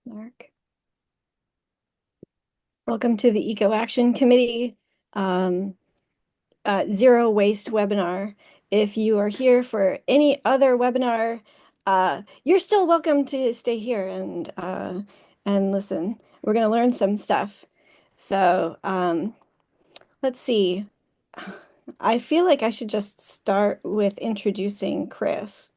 Mark. Welcome to the EcoAction Committee Zero Waste webinar. If you are here for any other webinar, you're still welcome to stay here and listen. We're going to learn some stuff. So let's see. I feel like I should just start with introducing Chris.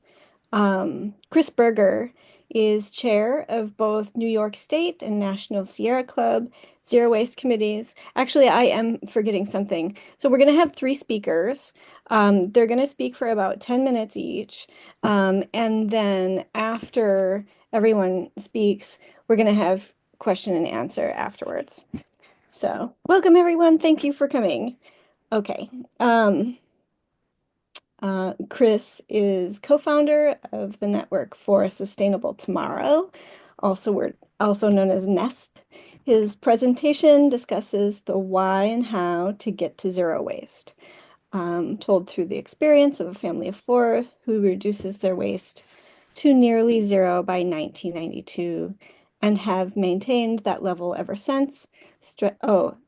Chris Berger is chair of both New York State and National Sierra Club Zero Waste Committees. Actually, I am forgetting something. So we're going to have three speakers. They're going to speak for about 10 minutes each. And then after everyone speaks, we're going to have question and answer afterwards. So welcome, everyone. Thank you for coming. Okay. Chris is co-founder of the Network for a Sustainable Tomorrow, also known as NEST. His presentation discusses the why and how to get to zero waste, told through the experience of a family of four who reduces their waste to nearly zero by 1992 and have maintained that level ever since.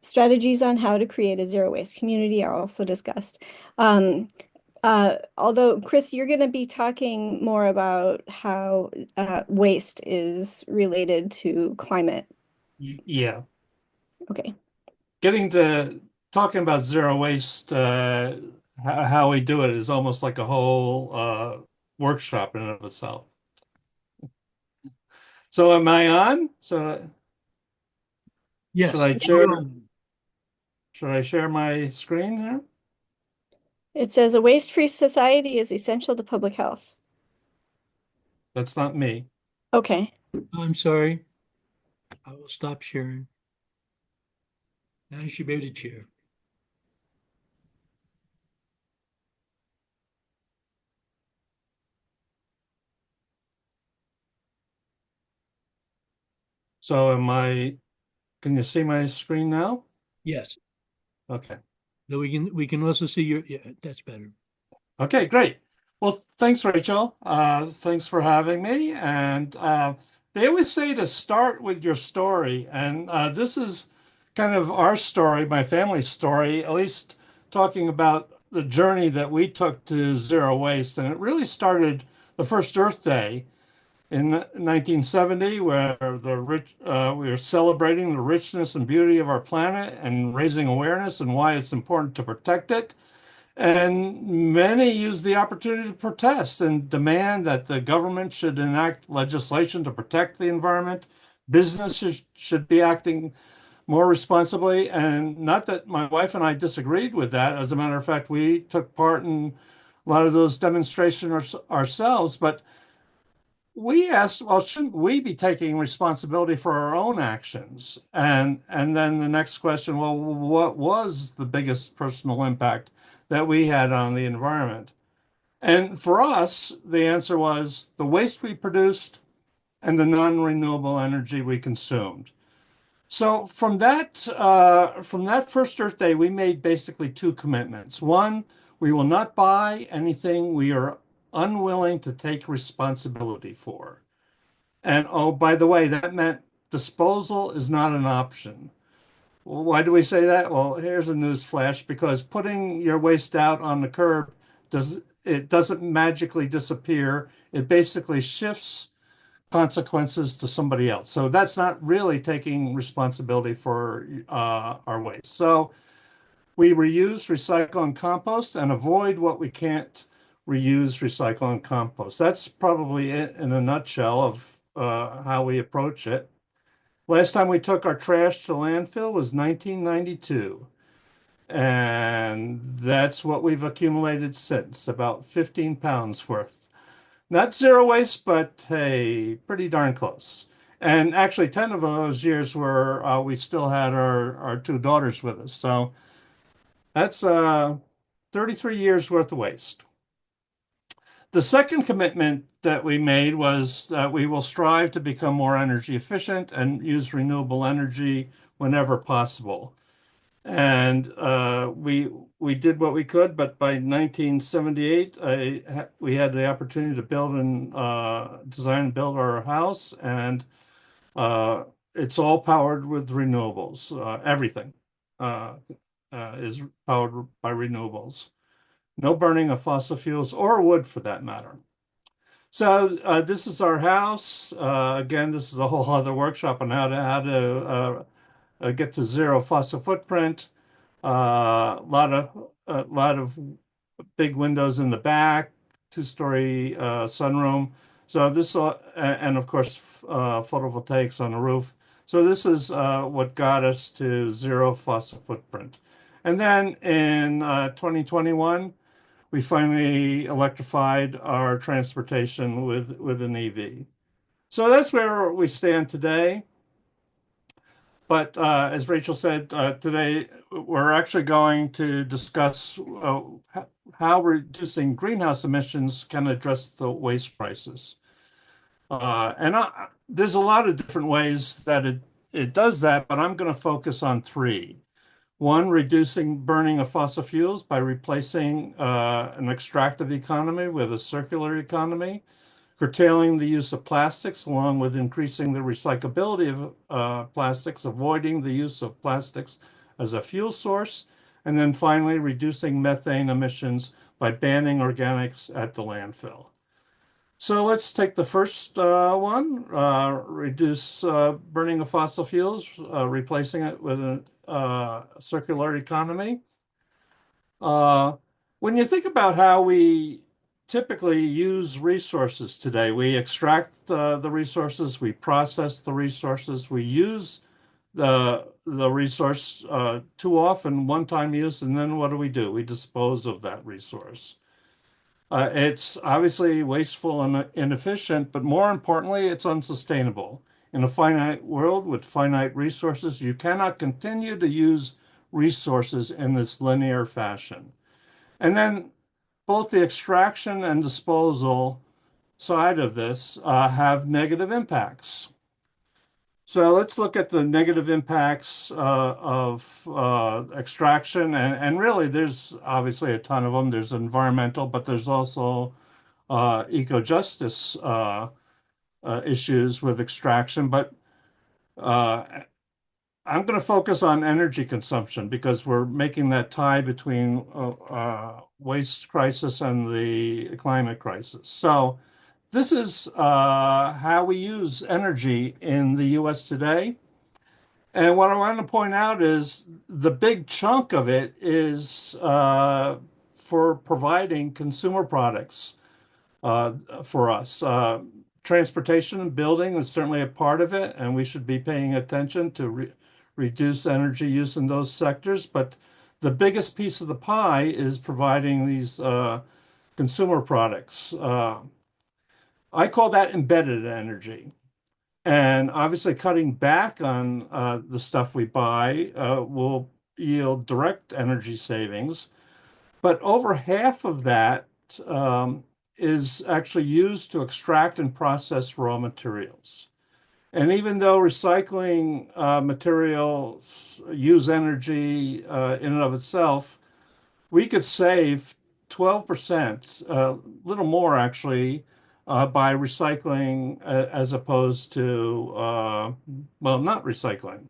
Strategies on how to create a zero waste community are also discussed. Although, Chris, you're going to be talking more about how waste is related to climate. Yeah, Okay. getting to talking about zero waste, how we do it is almost like a whole workshop in and of itself. So am I on? So should Yes, I share you're on. should I share my screen here? It says a waste-free society is essential to public health. That's not me. Okay. I'm sorry. I will stop sharing. Now you should be able to share. So can you see my screen now? Yes. Okay. Though we can also see your, yeah, that's better. Okay, great. Well, thanks, Rachel. Thanks for having me. And they always say to start with your story. And this is kind of our story, my family's story, at least talking about the journey that we took to zero waste. And it really started the first Earth Day in 1970, where we were celebrating the richness and beauty of our planet and raising awareness and why it's important to protect it. And many used the opportunity to protest and demand that the government should enact legislation to protect the environment. Businesses should be acting more responsibly. And not that my wife and I disagreed with that. As a matter of fact, we took part in a lot of those demonstrations ourselves. But we asked, well, shouldn't we be taking responsibility for our own actions? And then the next question, well, what was the biggest personal impact that we had on the environment? And for us, the answer was the waste we produced and the non-renewable energy we consumed. So from that first Earth Day, we made basically two commitments. One, we will not buy anything we are unwilling to take responsibility for. And oh, by the way, that meant disposal is not an option. Well, why do we say that? Well, here's a news flash, because putting your waste out on the curb doesn't magically disappear. It basically shifts consequences to somebody else. So that's not really taking responsibility for our waste. So we reuse, recycle, and compost and avoid what we can't reuse, recycle, and compost. That's probably it in a nutshell of how we approach it. Last time we took our trash to landfill was 1992. And that's what we've accumulated since, about 15 pounds worth. Not zero waste, but hey, pretty darn close. And actually, 10 of those years were we still had our two daughters with us. So that's 33 years worth of waste. The second commitment that we made was that we will strive to become more energy efficient and use renewable energy whenever possible. And we did what we could, but by 1978, we had the opportunity to build and design and build our house, and It's all powered with renewables. Everything is powered by renewables. No burning of fossil fuels or wood for that matter. So this is our house. Again, this is a whole other workshop on how to get to zero fossil footprint. A lot of big windows in the back, two-story sunroom. So this, and of course, photovoltaics on the roof. So this is what got us to zero fossil footprint. And then in 2021, we finally electrified our transportation with an EV. So that's where we stand today. But as Rachel said, today we're actually going to discuss how reducing greenhouse emissions can address the waste crisis. There's a lot of different ways that it does that, but I'm going to focus on three. One, reducing burning of fossil fuels by replacing an extractive economy with a circular economy, curtailing the use of plastics along with increasing the recyclability of plastics, avoiding the use of plastics as a fuel source, and then finally reducing methane emissions by banning organics at the landfill. So let's take the first one, reduce burning of fossil fuels, replacing it with a circular economy. When you think about how we typically use resources today, we extract the resources, we process the resources, we use the resource too often, one-time use, and then what do? We dispose of that resource. It's obviously wasteful and inefficient, but more importantly, it's unsustainable. In a finite world with finite resources, you cannot continue to use resources in this linear fashion. And then both the extraction and disposal side of this have negative impacts. So let's look at the negative impacts of extraction. And really, there's obviously a ton of them. There's environmental, but there's also eco-justice issues with extraction. But I'm going to focus on energy consumption because we're making that tie between waste crisis and the climate crisis. So this is how we use energy in the US today. And what I want to point out is the big chunk of it is for providing consumer products for us. Transportation and building is certainly a part of it, and we should be paying attention to reduce energy use in those sectors. But the biggest piece of the pie is providing these consumer products. I call that embedded energy. And obviously, cutting back on the stuff we buy will yield direct energy savings. But over half of that is actually used to extract and process raw materials. And even though recycling materials use energy in and of itself, we could save 12%, a little more actually, by recycling as opposed to, well, not recycling.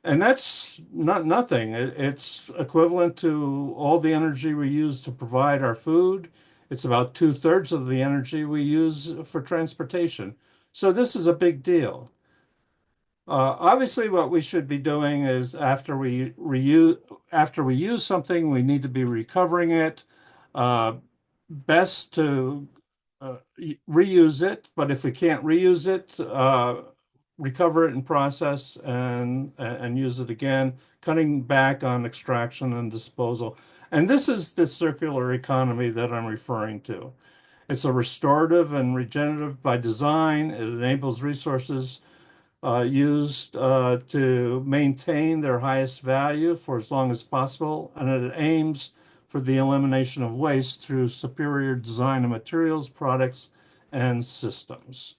And that's not nothing. It's equivalent to all the energy we use to provide our food. It's about 2/3 of the energy we use for transportation. So this is a big deal. Obviously, what we should be doing is after we use something, we need to be recovering it. Best to reuse it, but if we can't reuse it, recover it in process and use it again, cutting back on extraction and disposal. And this is the circular economy that I'm referring to. It's a restorative and regenerative by design. It enables resources used to maintain their highest value for as long as possible, and it aims for the elimination of waste through superior design of materials, products, and systems.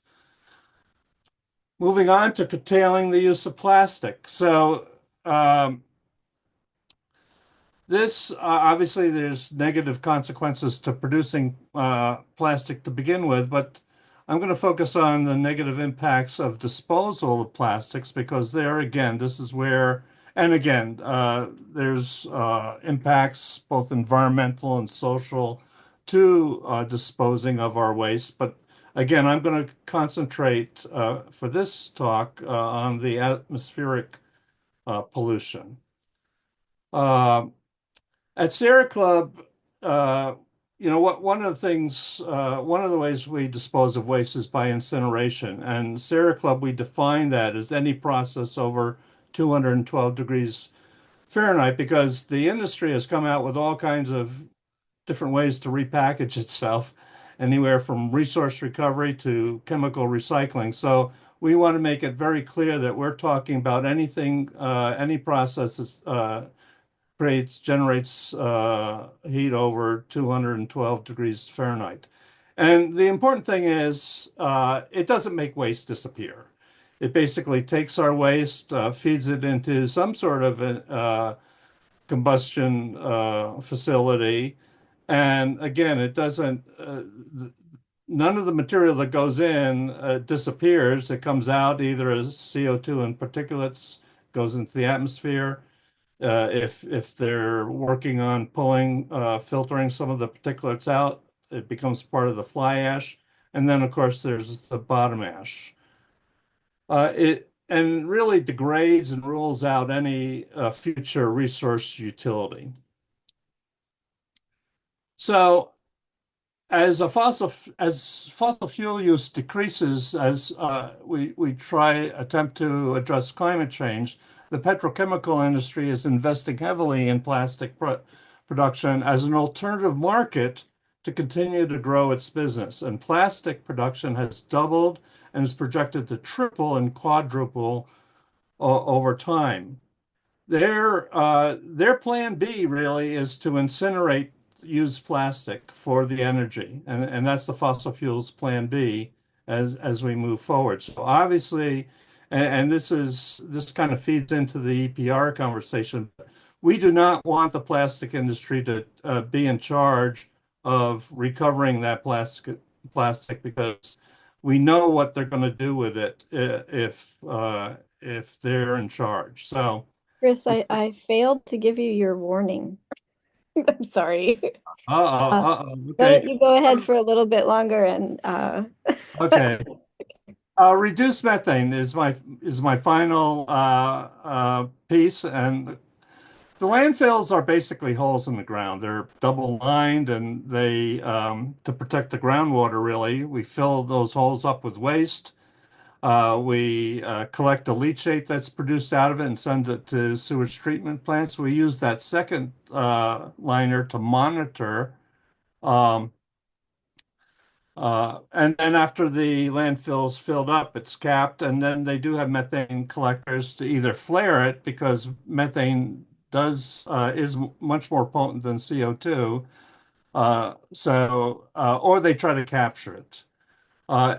Moving on to curtailing the use of plastic. So this, obviously, there's negative consequences to producing plastic to begin with, but I'm going to focus on the negative impacts of disposal of plastics because there again, this is where, and again, there's impacts both environmental and social to disposing of our waste. But again, I'm going to concentrate for this talk on the atmospheric pollution. Uh, at Sierra Club, uh, one of the things, one of the ways we dispose of waste is by incineration. And Sierra Club, we define that as any process over 212 degrees Fahrenheit because the industry has come out with all kinds of different ways to repackage itself, anywhere from resource recovery to chemical recycling. So we want to make it very clear that we're talking about anything, any process generates heat over 212 degrees Fahrenheit. And the important thing is it doesn't make waste disappear. It basically takes our waste, feeds it into some sort of combustion facility. And again, it doesn't, none of the material that goes in disappears. It comes out either as CO2 and particulates, goes into the atmosphere, if they're working on pulling, filtering some of the particulates out, it becomes part of the fly ash. And then, of course, there's the bottom ash. It and really degrades and rules out any future resource utility. So as fossil fuel use decreases, as we attempt to address climate change, the petrochemical industry is investing heavily in plastic production as an alternative market to continue to grow its business. And plastic production has doubled and is projected to triple and quadruple over time. Their plan B really is to incinerate used plastic for the energy, and that's the fossil fuels plan B as we move forward. So obviously, and this kind of feeds into the EPR conversation. We do not want the plastic industry to be in charge of recovering that plastic because we know what they're going to do with it if they're in charge. So. Chris, I failed to give you your warning. I'm sorry. Uh, why Okay. don't you go ahead for a little bit longer and Okay. Reduce methane is my final piece, and the landfills are basically holes in the ground. They're double lined, and they to protect the groundwater. Really, we fill those holes up with waste. We collect the leachate that's produced out of it and send it to sewage treatment plants. We use that second liner to monitor. Um, and then after the landfill's filled up, it's capped, and then they do have methane collectors to either flare it because methane does is much more potent than CO2. Or they try to capture it. Uh,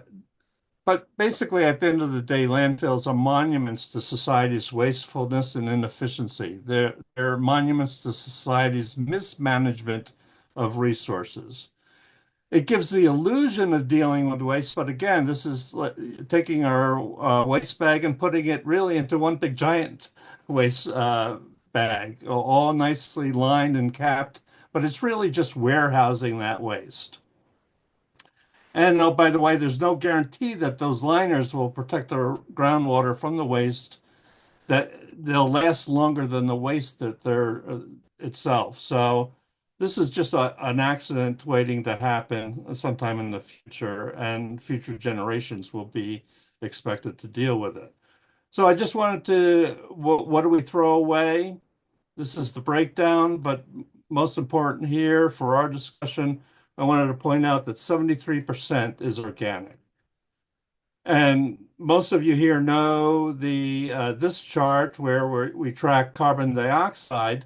but basically, at the end of the day, landfills are monuments to society's wastefulness and inefficiency. They're monuments to society's mismanagement of resources. It gives the illusion of dealing with waste, but again, this is taking our waste bag and putting it really into one big giant waste bag, all nicely lined and capped, but it's really just warehousing that waste. And oh, by the way, there's no guarantee that those liners will protect our groundwater from the waste, that they'll last longer than the waste that they're itself. So this is just an accident waiting to happen sometime in the future, and future generations will be expected to deal with it. So I just wanted to, what do we throw away? This is the breakdown, but most important here for our discussion, I wanted to point out that 73% is organic. And most of you here know this chart where we track carbon dioxide.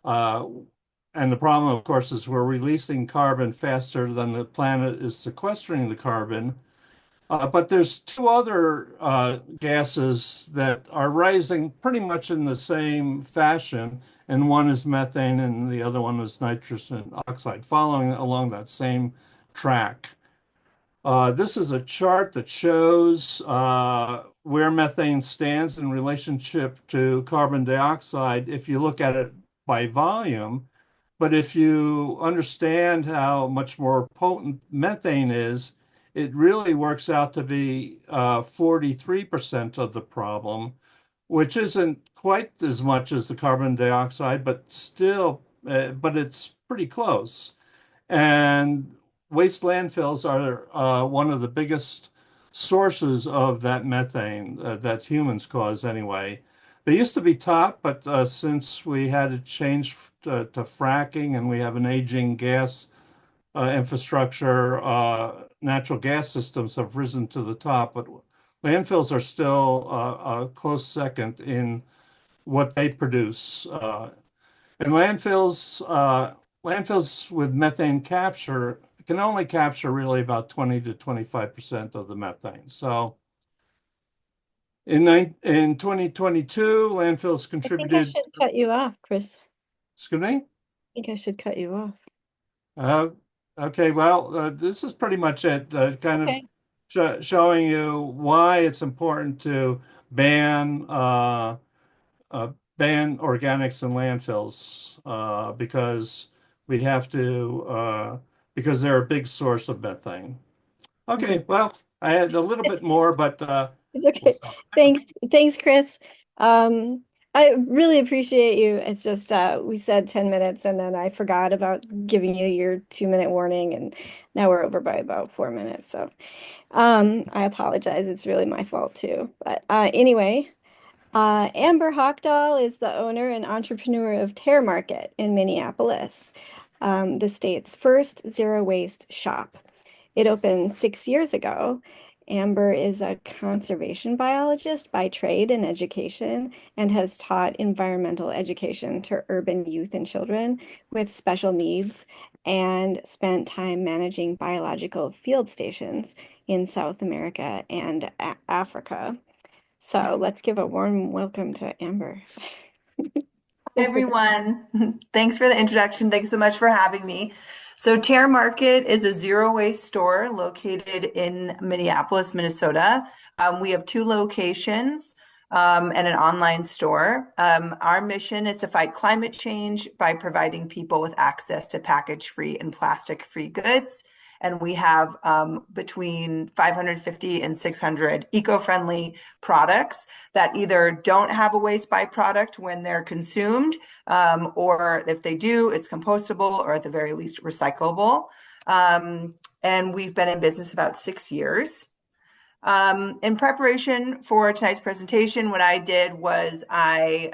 And the problem, of course, is we're releasing carbon faster than the planet is sequestering the carbon. But there's two other gases that are rising pretty much in the same fashion, and one is methane and the other one is nitrogen oxide, following along that same track. This is a chart that shows where methane stands in relationship to carbon dioxide if you look at it by volume. But if you understand how much more potent methane is, it really works out to be 43% of the problem, which isn't quite as much as the carbon dioxide, but still, but it's pretty close. And waste landfills are one of the biggest sources of that methane that humans cause anyway. They used to be top, but since we had to change to fracking and we have an aging gas infrastructure, natural gas systems have risen to the top, but landfills are still a close second in what they produce. And landfills with methane capture can only capture really about 20 to 25% of the methane. So in 2022, landfills I think I contributed, should cut you off, Chris. excuse me? I think I should cut you off. Uh, okay, well, this is pretty much it, kind of Okay. showing you why it's important to ban uh, ban organics in landfills because we have to because they're a big source of methane. Okay, well, I had a little bit more, but It's we'll okay. stop. Thanks, Chris. Um, I really appreciate you. It's just we said 10 minutes and then I forgot about giving you your 2-minute warning and now we're over by about 4 minutes. So I apologize. It's really my fault too. But anyway, Amber Hochdahl is the owner and entrepreneur of Tear Market in Minneapolis, the state's first zero waste shop. It opened 6 years ago. Amber is a conservation biologist by trade and education and has taught environmental education to urban youth and children with special needs and spent time managing biological field stations in South America and Africa. So let's give a warm welcome to Amber. Hi, Thanks for everyone. Thanks for the introduction. Thanks so much for having me. So, Tear Market is a zero waste store located in Minneapolis, Minnesota. We have two locations and an online store. Our mission is to fight climate change by providing people with access to package-free and plastic-free goods. And we have between 550 and 600 eco-friendly products that either don't have a waste byproduct when they're consumed, or if they do, it's compostable or at the very least recyclable. And we've been in business about 6 years. In preparation for tonight's presentation, what I did was I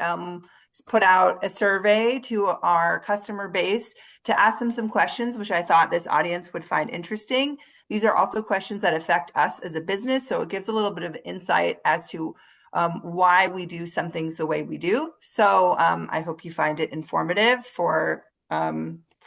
put out a survey to our customer base to ask them some questions, which I thought this audience would find interesting. These are also questions that affect us as a business, so it gives a little bit of insight as to why we do some things the way we do. So I hope you find it informative for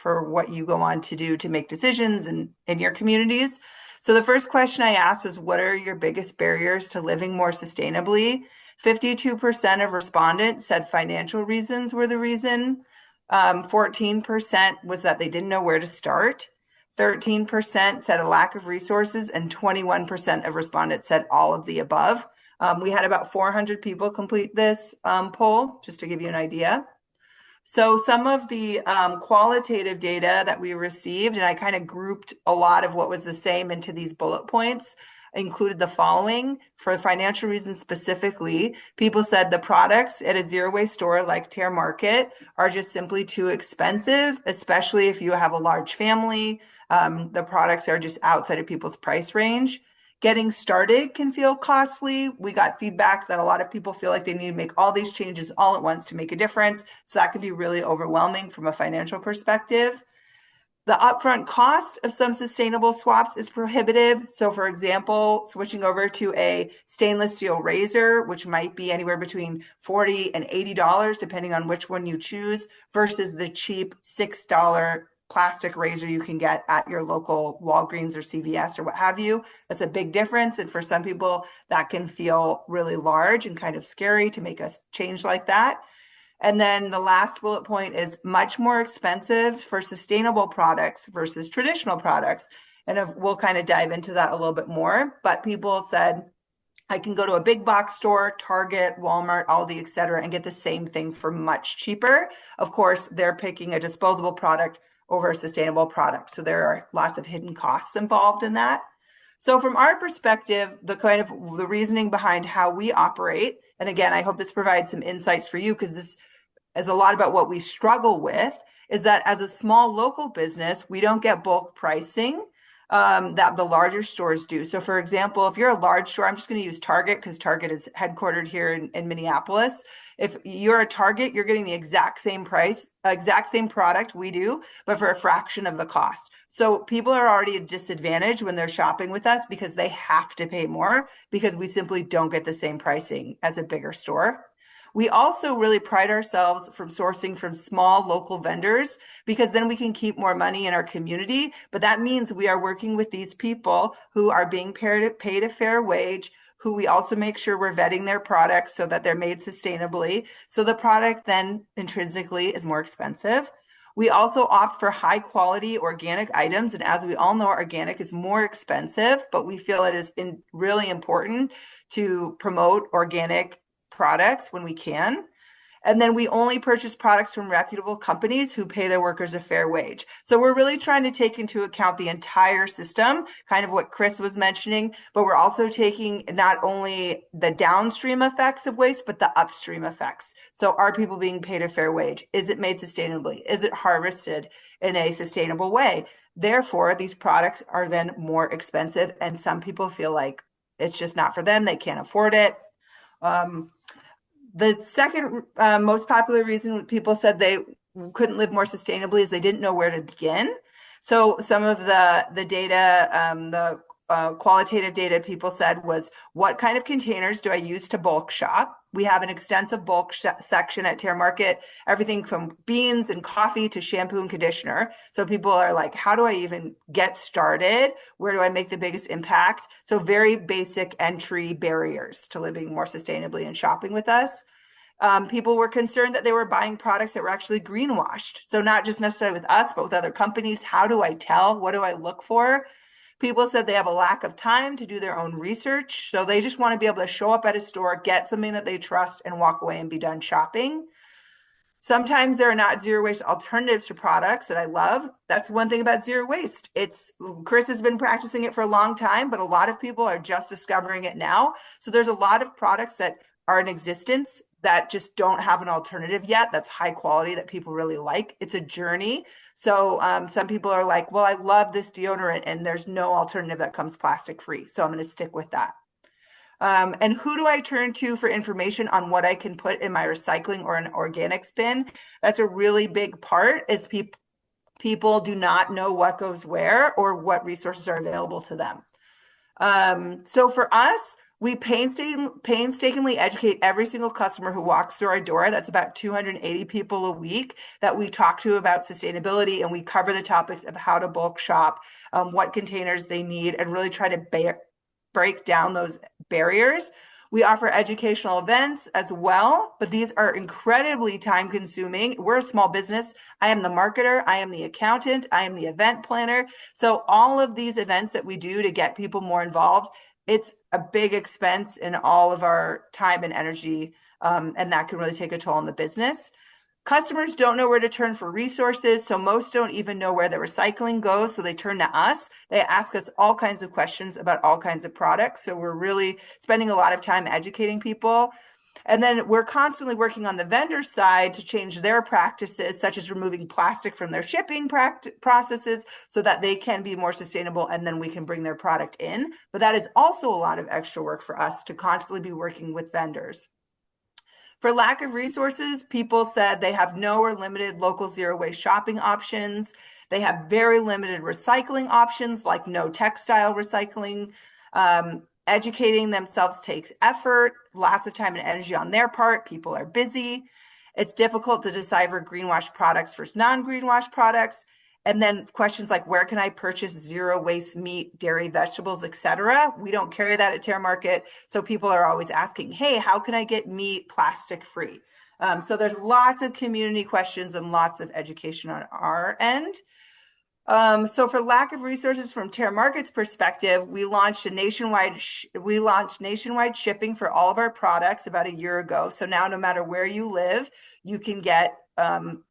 what you go on to do to make decisions in your communities. So the first question I asked is, what are your biggest barriers to living more sustainably? 52% of respondents said financial reasons were the reason. 14% was that they didn't know where to start. 13% said a lack of resources, and 21% of respondents said all of the above. We had about 400 people complete this poll, just to give you an idea. So some of the qualitative data that we received, and I kind of grouped a lot of what was the same into these bullet points, included the following. For financial reasons specifically, people said the products at a zero waste store like Tear Market are just simply too expensive, especially if you have a large family. The products are just outside of people's price range. Getting started can feel costly. We got feedback that a lot of people feel like they need to make all these changes all at once to make a difference. So that can be really overwhelming from a financial perspective. The upfront cost of some sustainable swaps is prohibitive. So for example, switching over to a stainless steel razor, which might be anywhere between $40 and $80, depending on which one you choose, versus the cheap $6 plastic razor you can get at your local Walgreens or CVS or what have you. That's a big difference. And for some people, that can feel really large and kind of scary to make us change like that. And then the last bullet point is much more expensive for sustainable products versus traditional products. And we'll kind of dive into that a little bit more. But people said, I can go to a big box store, Target, Walmart, Aldi, et cetera, and get the same thing for much cheaper. Of course, they're picking a disposable product over a sustainable product. So there are lots of hidden costs involved in that. So from our perspective, the reasoning behind how we operate, and again, I hope this provides some insights for you because this is a lot about what we struggle with, is that as a small local business, we don't get bulk pricing that the larger stores do. So for example, if you're a large store, I'm just going to use Target because Target is headquartered here in Minneapolis. If you're a Target, you're getting the exact same price, exact same product we do, but for a fraction of the cost. So people are already at a disadvantage when they're shopping with us because they have to pay more because we simply don't get the same pricing as a bigger store. We also really pride ourselves from sourcing from small local vendors because then we can keep more money in our community. But that means we are working with these people who are being paid a fair wage, who we also make sure we're vetting their products so that they're made sustainably. So the product then intrinsically is more expensive. We also opt for high quality organic items. And as we all know, organic is more expensive, but we feel it is really important to promote organic products when we can. And then we only purchase products from reputable companies who pay their workers a fair wage. So we're really trying to take into account the entire system, kind of what Chris was mentioning, but we're also taking not only the downstream effects of waste, but the upstream effects. So are people being paid a fair wage? Is it made sustainably? Is it harvested in a sustainable way? Therefore, these products are then more expensive, and some people feel like it's just not for them. They can't afford it. The second most popular reason people said they couldn't live more sustainably is they didn't know where to begin. So some of the data, the qualitative data people said was, what kind of containers do I use to bulk shop? We have an extensive bulk section at Terra Market, everything from beans and coffee to shampoo and conditioner. So people are like, how do I even get started? Where do I make the biggest impact? So very basic entry barriers to living more sustainably and shopping with us. People were concerned that they were buying products that were actually greenwashed. So not just necessarily with us, but with other companies. How do I tell? What do I look for? People said they have a lack of time to do their own research. So they just want to be able to show up at a store, get something that they trust, and walk away and be done shopping. Sometimes there are not zero waste alternatives to products that I love. That's one thing about zero waste. Chris has been practicing it for a long time, but a lot of people are just discovering it now. So there's a lot of products that are in existence that just don't have an alternative yet. That's high quality that people really like. It's a journey. So some people are like, well, I love this deodorant and there's no alternative that comes plastic free. So I'm going to stick with that. And who do I turn to for information on what I can put in my recycling or an organics bin? That's a really big part, is people do not know what goes where or what resources are available to them. So for us, we painstakingly educate every single customer who walks through our door. That's about 280 people a week that we talk to about sustainability, and we cover the topics of how to bulk shop, what containers they need, and really try to break down those barriers. We offer educational events as well, but these are incredibly time consuming. We're a small business. I am the marketer. I am the accountant. I am the event planner. So all of these events that we do to get people more involved, it's a big expense in all of our time and energy, and that can really take a toll on the business. Customers don't know where to turn for resources, so most don't even know where the recycling goes, so they turn to us. They ask us all kinds of questions about all kinds of products, so we're really spending a lot of time educating people. And then we're constantly working on the vendor side to change their practices, such as removing plastic from their shipping processes so that they can be more sustainable, and then we can bring their product in. But that is also a lot of extra work for us to constantly be working with vendors. For lack of resources, people said they have no or limited local zero waste shopping options. They have very limited recycling options, like no textile recycling. Educating themselves takes effort, lots of time and energy on their part. People are busy. It's difficult to decipher greenwash products versus non-greenwash products. And then questions like, where can I purchase zero waste meat, dairy, vegetables, etc.? We don't carry that at Terra Market. So people are always asking, hey, how can I get meat plastic free? So there's lots of community questions and lots of education on our end. So for lack of resources from Terra Market's perspective, we launched nationwide shipping for all of our products about a year ago. So now no matter where you live, you can get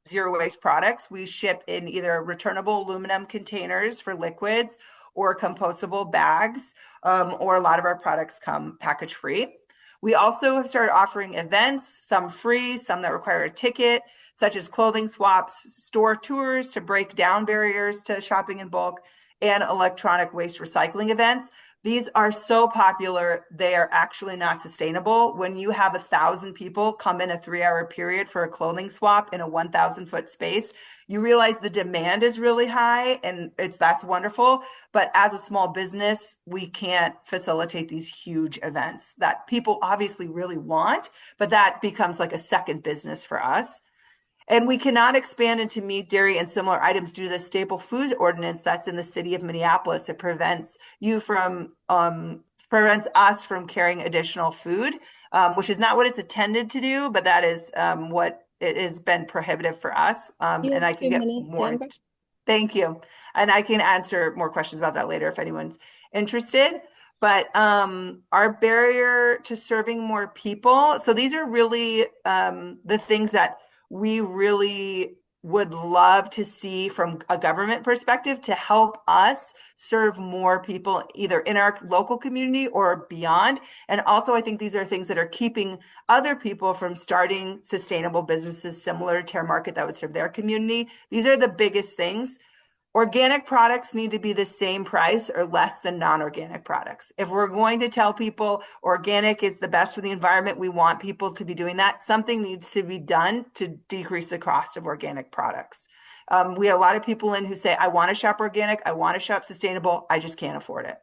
zero waste products. We ship in either returnable aluminum containers for liquids or compostable bags, or a lot of our products come package free. We also have started offering events, some free, some that require a ticket, such as clothing swaps, store tours to break down barriers to shopping in bulk, and electronic waste recycling events. These are so popular, they are actually not sustainable. When you have 1,000 people come in a 3-hour period for a clothing swap in a 1,000-foot space, you realize the demand is really high, and that's wonderful. But as a small business, we can't facilitate these huge events that people obviously really want, but that becomes like a second business for us. And we cannot expand into meat, dairy, and similar items due to the staple food ordinance that's in the city of Minneapolis. It prevents us from carrying additional food, which is not what it's intended to do, but that is what it has been prohibitive for us. You And have I can 2 get minutes, more. Amber. Thank you. And I can answer more questions about that later if anyone's interested. But our barrier to serving more people. So these are really the things that we really would love to see from a government perspective to help us serve more people either in our local community or beyond. And also, I think these are things that are keeping other people from starting sustainable businesses similar to Terra Market that would serve their community. These are the biggest things. Organic products need to be the same price or less than non-organic products. If we're going to tell people organic is the best for the environment, we want people to be doing that. Something needs to be done to decrease the cost of organic products. We have a lot of people in who say, I want to shop organic, I want to shop sustainable, I just can't afford it.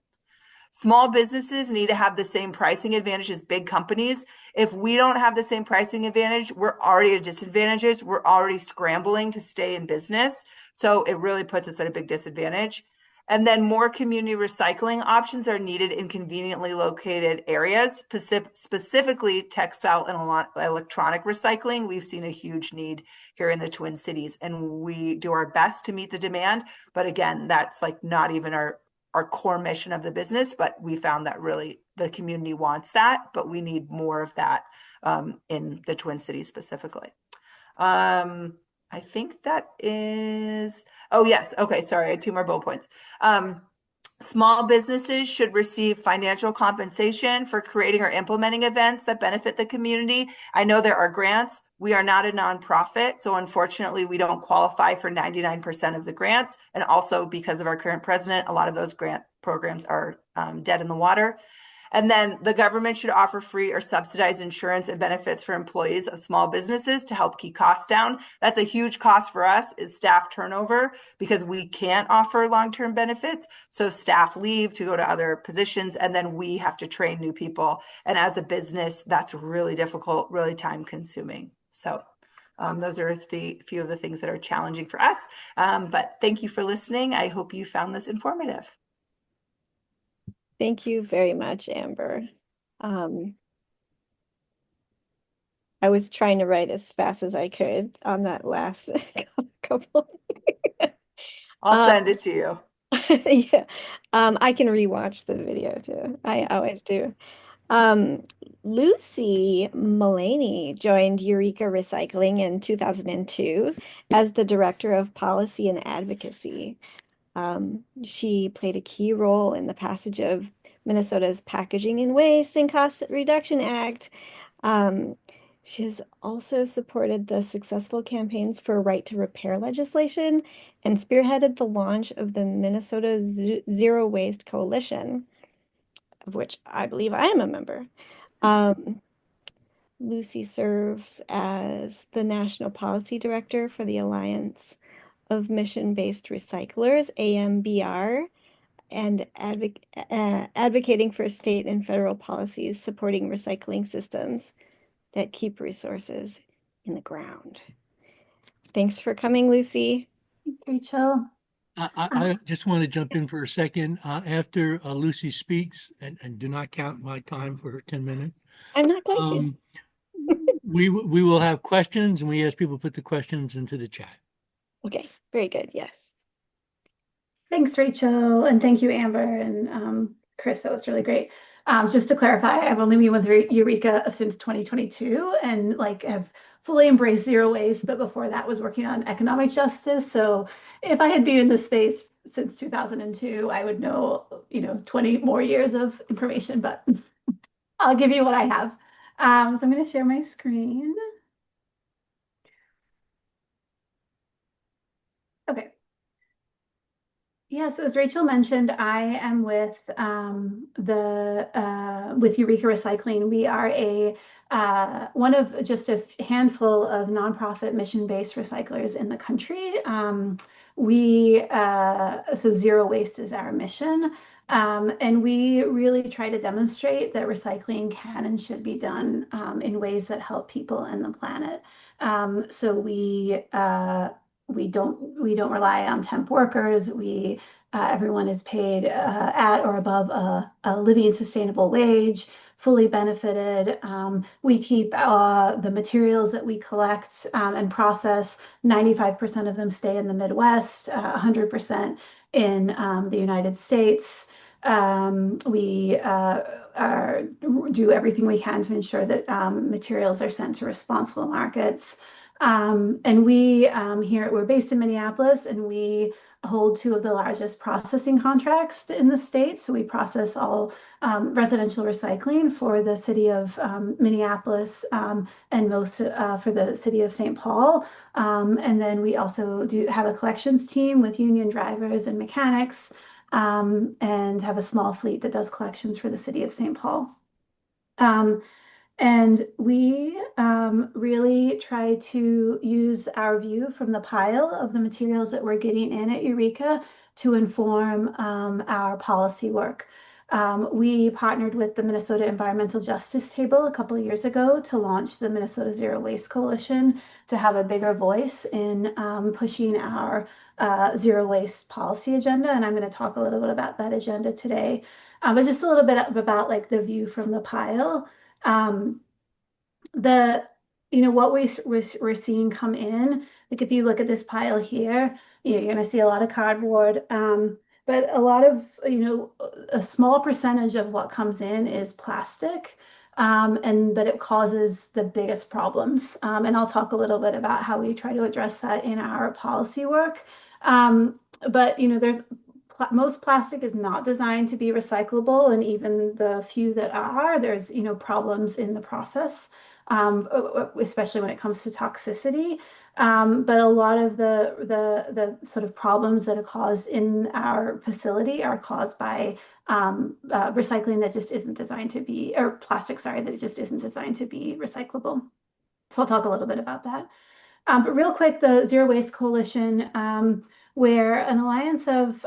Small businesses need to have the same pricing advantage as big companies. If we don't have the same pricing advantage, we're already at disadvantages. We're already scrambling to stay in business. So it really puts us at a big disadvantage. And then more community recycling options are needed in conveniently located areas, specifically textile and electronic recycling. We've seen a huge need here in the Twin Cities, and we do our best to meet the demand. But again, that's like not even our core mission of the business, but we found that really the community wants that, but we need more of that in the Twin Cities specifically. I think that is, oh yes, okay, sorry, I had 2 more bullet points. Small businesses should receive financial compensation for creating or implementing events that benefit the community. I know there are grants. We are not a nonprofit, so unfortunately, we don't qualify for 99% of the grants. And also, because of our current president, a lot of those grant programs are dead in the water. And then the government should offer free or subsidized insurance and benefits for employees of small businesses to help keep costs down. That's a huge cost for us is staff turnover because we can't offer long-term benefits. So staff leave to go to other positions and then we have to train new people. And as a business, that's really difficult, really time consuming. So those are the few of the things that are challenging for us. But thank you for listening. I hope you found this informative. Thank you very much, Amber. I was trying to write as fast as I could on that last couple. I'll send it to you. Yeah. I can rewatch the video too. I always do. Lucy Mullaney joined Eureka Recycling in 2002 as the Director of Policy and Advocacy. She played a key role in the passage of Minnesota's Packaging and Waste and Cost Reduction Act. She has also supported the successful campaigns for right to repair legislation and spearheaded the launch of the Minnesota Zero Waste Coalition, of which I believe I am a member. Lucy serves as the National Policy Director for the Alliance of Mission-Based Recyclers, AMBR, and advocating for state and federal policies supporting recycling systems that keep resources in the ground. Thanks for coming, Lucy. Rachel. I just want to jump in for a second. After Lucy speaks, and do not count my time for her 10 minutes. I'm not going to. We will have questions, and we ask people to put the questions into the chat. Okay, very good. Yes. Thanks, Rachel, and thank you, Amber and Chris. That was really great. Just to clarify, I've only been with Eureka since 2022 and like have fully embraced zero waste, but before that was working on economic justice. So if I had been in this space since 2002, I would know, 20 more years of information, but I'll give you what I have. So I'm going to share my screen. Okay. Yeah, so as Rachel mentioned, I am with with Eureka Recycling. We are a one of just a handful of nonprofit mission-based recyclers in the country. So zero waste is our mission, and we really try to demonstrate that recycling can and should be done in ways that help people and the planet. So we don't rely on temp workers. Everyone is paid at or above a living sustainable wage, fully benefited. We keep the materials that we collect and process. 95% of them stay in the Midwest, 100% in the United States. We do everything we can to ensure that materials are sent to responsible markets. And we're based in Minneapolis, and we hold two of the largest processing contracts in the state. So we process all residential recycling for the city of Minneapolis and most for the city of St. Paul. And then we also do have a collections team with union drivers and mechanics, and have a small fleet that does collections for the city of St. Paul. And we really try to use our view from the pile of the materials that we're getting in at Eureka to inform our policy work. We partnered with the Minnesota Environmental Justice Table a couple of years ago to launch the Minnesota Zero Waste Coalition to have a bigger voice in pushing our zero waste policy agenda. And I'm going to talk a little bit about that agenda today. But just a little bit about like the view from the pile. Um, the what we're seeing come in, like if you look at this pile here, you're going to see a lot of cardboard, but a lot of a small percentage of what comes in is plastic, but it causes the biggest problems, and I'll talk a little bit about how we try to address that in our policy work. But there's most plastic is not designed to be recyclable, and even the few that are, there's problems in the process, especially when it comes to toxicity. But a lot of the sort of problems that are caused in our facility are caused by recycling that just isn't designed to be, or plastic, sorry, that just isn't designed to be recyclable. So I'll talk a little bit about that. But real quick, the Zero Waste Coalition, we're an alliance of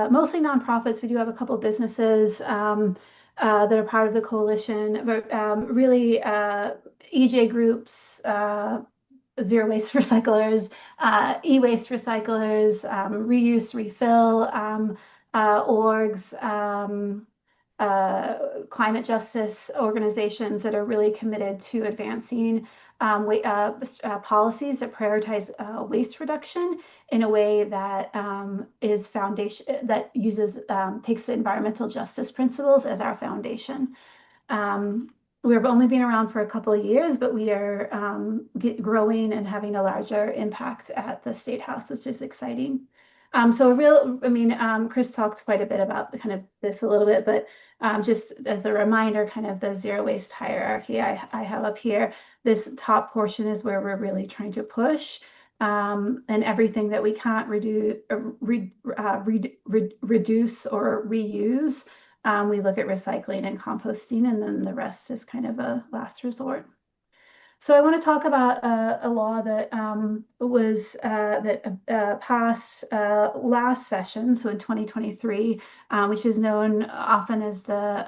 mostly nonprofits. We do have a couple of businesses that are part of the coalition, but really EJ groups, zero waste recyclers, e-waste recyclers, reuse, refill orgs, climate justice organizations that are really committed to advancing policies that prioritize waste reduction in a way that is foundation that uses takes the environmental justice principles as our foundation. We've only been around for a couple of years, but we are growing and having a larger impact at the State House, which is exciting. Chris talked quite a bit about kind of this a little bit, but just as a reminder, kind of the zero waste hierarchy I have up here. This top portion is where we're really trying to push, and everything that we can't reduce or reuse, we look at recycling and composting, and then the rest is kind of a last resort. So I want to talk about a law that passed last session, so in 2023, which is known often as the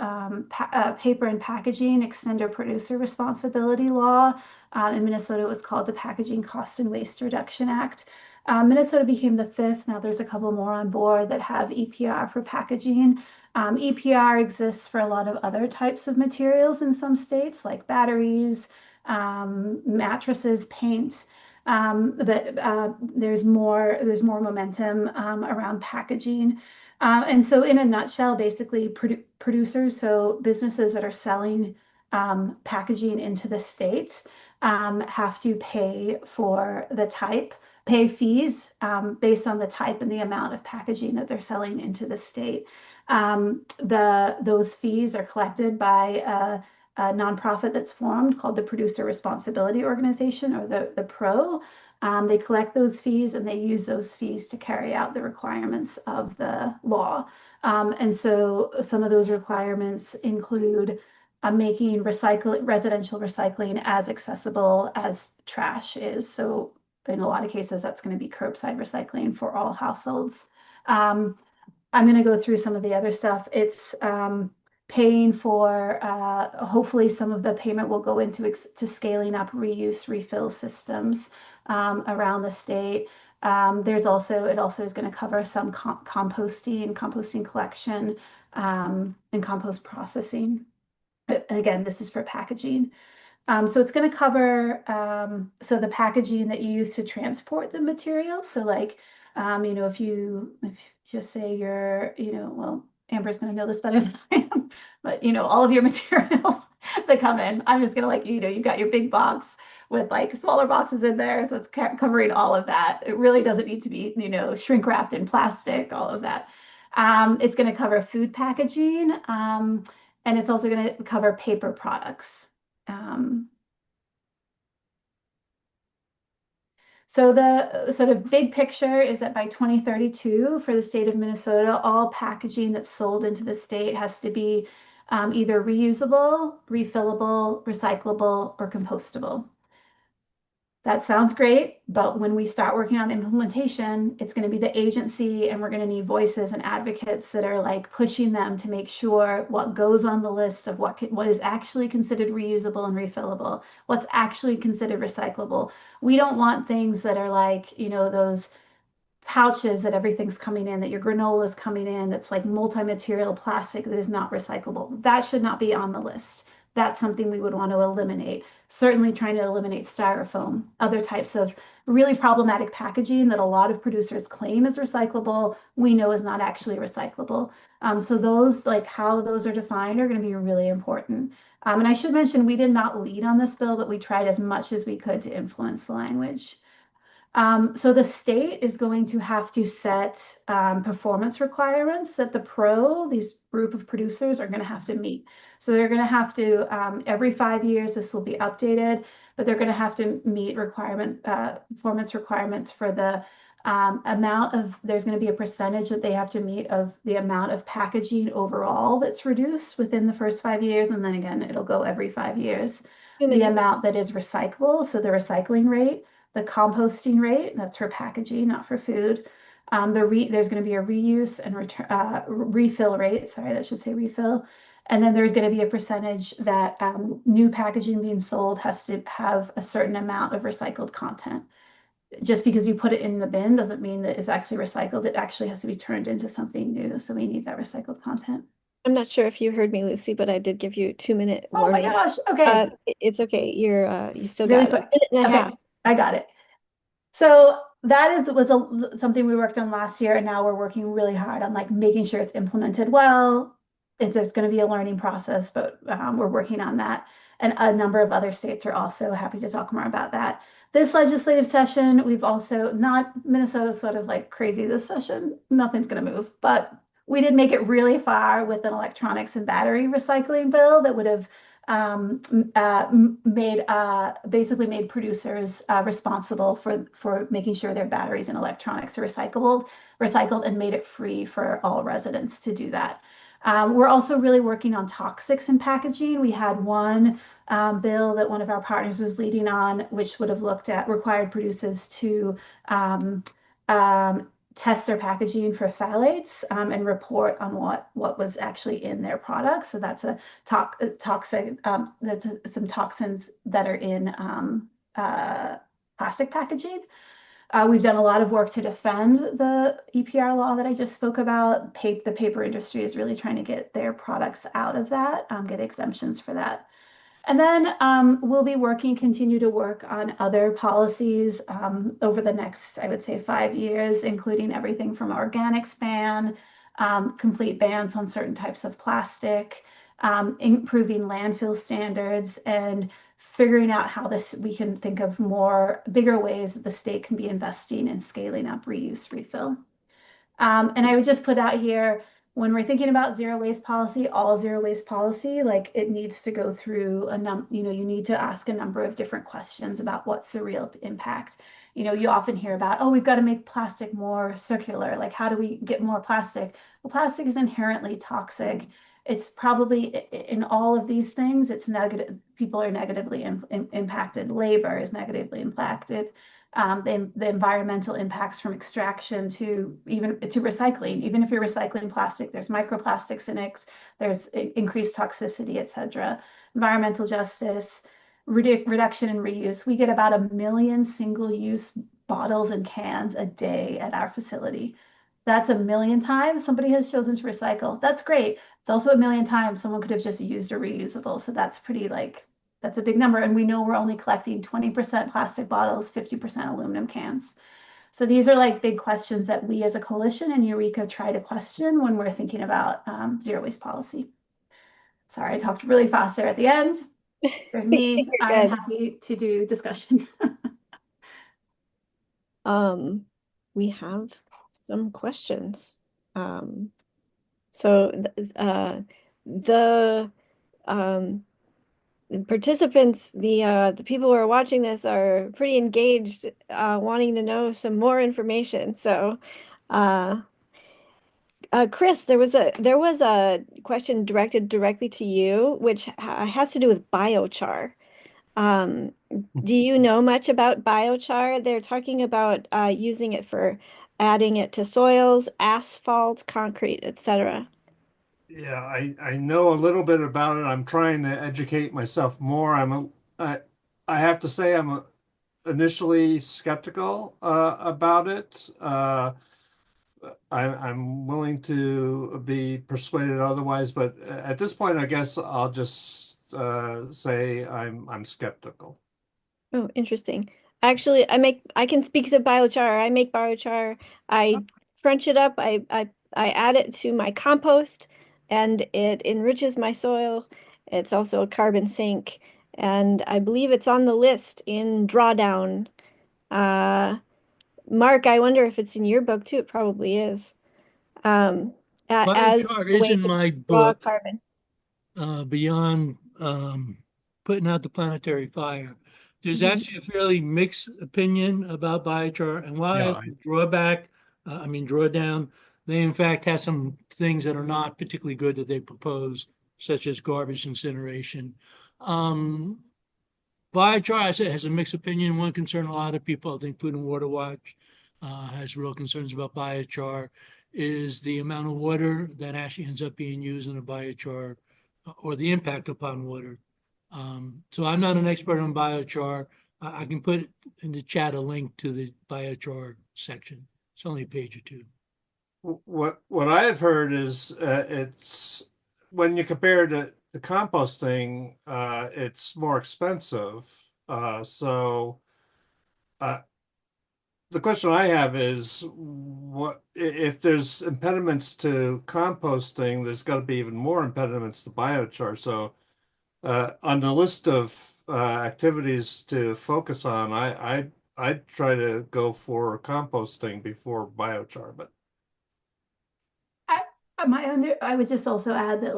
Paper and Packaging Extender Producer Responsibility Law. In Minnesota, it was called the Packaging Cost and Waste Reduction Act. Minnesota became the fifth. Now there's a couple more on board that have EPR for packaging. EPR exists for a lot of other types of materials in some states, like batteries, mattresses, paint. But there's more momentum around packaging. And so in a nutshell, basically producers, so businesses that are selling packaging into the state have to pay fees based on the type and the amount of packaging that they're selling into the state. Those fees are collected by a nonprofit that's formed called the Producer Responsibility Organization, or the PRO. They collect those fees and they use those fees to carry out the requirements of the law. And so some of those requirements include making residential recycling as accessible as trash is. So in a lot of cases, that's going to be curbside recycling for all households. I'm going to go through some of the other stuff. It's paying for, hopefully some of the payment will go into scaling up reuse refill systems around the state. It also is going to cover some composting collection, and compost processing. And again, this is for packaging. So it's going to cover so the packaging that you use to transport the material. So like, if you just say well, Amber's going to know this better than I am, but all of your materials that come in, I'm just going to you've got your big box with like smaller boxes in there. So it's covering all of that. It really doesn't need to be, shrink wrapped in plastic, all of that. It's going to cover food packaging, and it's also going to cover paper products. So the sort of big picture is that by 2032, for the state of Minnesota, all packaging that's sold into the state has to be either reusable, refillable, recyclable, or compostable. That sounds great, but when we start working on implementation, it's going to be the agency, and we're going to need voices and advocates that are like pushing them to make sure what goes on the list of what is actually considered reusable and refillable, what's actually considered recyclable. We don't want things that are like, those pouches that everything's coming in, that your granola is coming in, that's like multi-material plastic that is not recyclable. That should not be on the list. That's something we would want to eliminate. Certainly trying to eliminate styrofoam, other types of really problematic packaging that a lot of producers claim is recyclable, we know is not actually recyclable. So those, like how those are defined, are going to be really important. And I should mention, we did not lead on this bill, but we tried as much as we could to influence the language. So the state is going to have to set performance requirements that these group of producers, are going to have to meet. So they're going to have to, every 5 years, this will be updated, but they're going to have to meet performance requirements for the there's going to be a percentage that they have to meet of the amount of packaging overall that's reduced within the first 5 years. And then again, it'll go every 5 years. The amount that is recyclable, so the recycling rate, the composting rate, that's for packaging, not for food. There's going to be a reuse and refill rate. Sorry, that should say refill. And then there's going to be a percentage that new packaging being sold has to have a certain amount of recycled content. Just because you put it in the bin doesn't mean that it's actually recycled. It actually has to be turned into something new. So we need that recycled content. I'm not sure if you heard me, Lucy, but I did give you a 2-minute Oh my warning. gosh. Okay. It's okay. You still Really got quick. a minute and a Okay, half. I got it. So that was something we worked on last year, and now we're working really hard on like making sure it's implemented well. There's going to be a learning process, but we're working on that. And a number of other states are also happy to talk more about that. This legislative session, we've also not Minnesota's sort of like crazy this session. Nothing's going to move, but we did make it really far with an electronics and battery recycling bill that would have basically made producers responsible for making sure their batteries and electronics are recycled, and made it free for all residents to do that. We're also really working on toxics in packaging. We had one bill that one of our partners was leading on, which would have required producers to test their packaging for phthalates and report on what was actually in their products. So that's a toxic. That's some toxins that are in plastic packaging. We've done a lot of work to defend the EPR law that I just spoke about. The paper industry is really trying to get their products out of that, get exemptions for that. And then we'll be continue to work on other policies over the next, I would say, 5 years, including everything from organics ban, complete bans on certain types of plastic, improving landfill standards, and figuring out how we can think of bigger ways that the state can be investing in scaling up reuse refill. And I would just put out here, when we're thinking about zero waste policy, all zero waste policy, like it needs to go through you need to ask a number of different questions about what's the real impact. You often hear about, oh, we've got to make plastic more circular. Like, how do we get more plastic? Well, plastic is inherently toxic. It's probably in all of these things, it's negative. People are negatively impacted. Labor is negatively impacted. The environmental impacts from extraction to even to recycling. Even if you're recycling plastic, there's microplastics in it, there's increased toxicity, etc. Environmental justice, reduction and reuse. We get about 1 million single-use bottles and cans a day at our facility. That's 1 million times somebody has chosen to recycle. That's great. It's also 1 million times someone could have just used a reusable. So that's that's a big number. And we know we're only collecting 20% plastic bottles, 50% aluminum cans. So these are like big questions that we as a coalition and Eureka try to question when we're thinking about zero waste policy. Sorry, I talked really fast there at the end. There's me. You're I'm good. happy to do discussion. We have some questions. So the um, participants, the people who are watching this are pretty engaged, wanting to know some more information. So, uh, Chris, there was a question directed directly to you, which has to do with biochar. Um, do you know much about biochar? They're talking about using it for adding it to soils, asphalt, concrete, etc. Yeah, I know a little bit about it. I'm trying to educate myself more. I have to say initially skeptical about it. I'm willing to be persuaded otherwise, but at this point, I guess I'll just say I'm skeptical. Oh, interesting. Actually, I can speak to biochar. I make biochar. I crunch it up. I add it to my compost and it enriches my soil. It's also a carbon sink, and I believe it's on the list in drawdown. Uh, Mark, I wonder if it's in your book too. It probably is. Um, as Biochar a is way in to my draw book, carbon. beyond putting out the planetary fire. There's Mhm. actually a fairly mixed opinion about biochar, and while I Yeah, have draw down, they in fact have some things that are not particularly good that they propose, such as garbage incineration. Um, Biochar has a mixed opinion. One concern a lot of people, I think Food and Water Watch has real concerns about biochar, is the amount of water that actually ends up being used in a biochar or the impact upon water. So I'm not an expert on biochar. I can put in the chat a link to the biochar section. It's only a page or two. what I have heard is it's when you compare it to the composting, it's more expensive. So uh, the question I have is, what if there's impediments to composting? There's got to be even more impediments to biochar. So on the list of activities to focus on, I'd try to go for composting before biochar, but. I, I would just also add that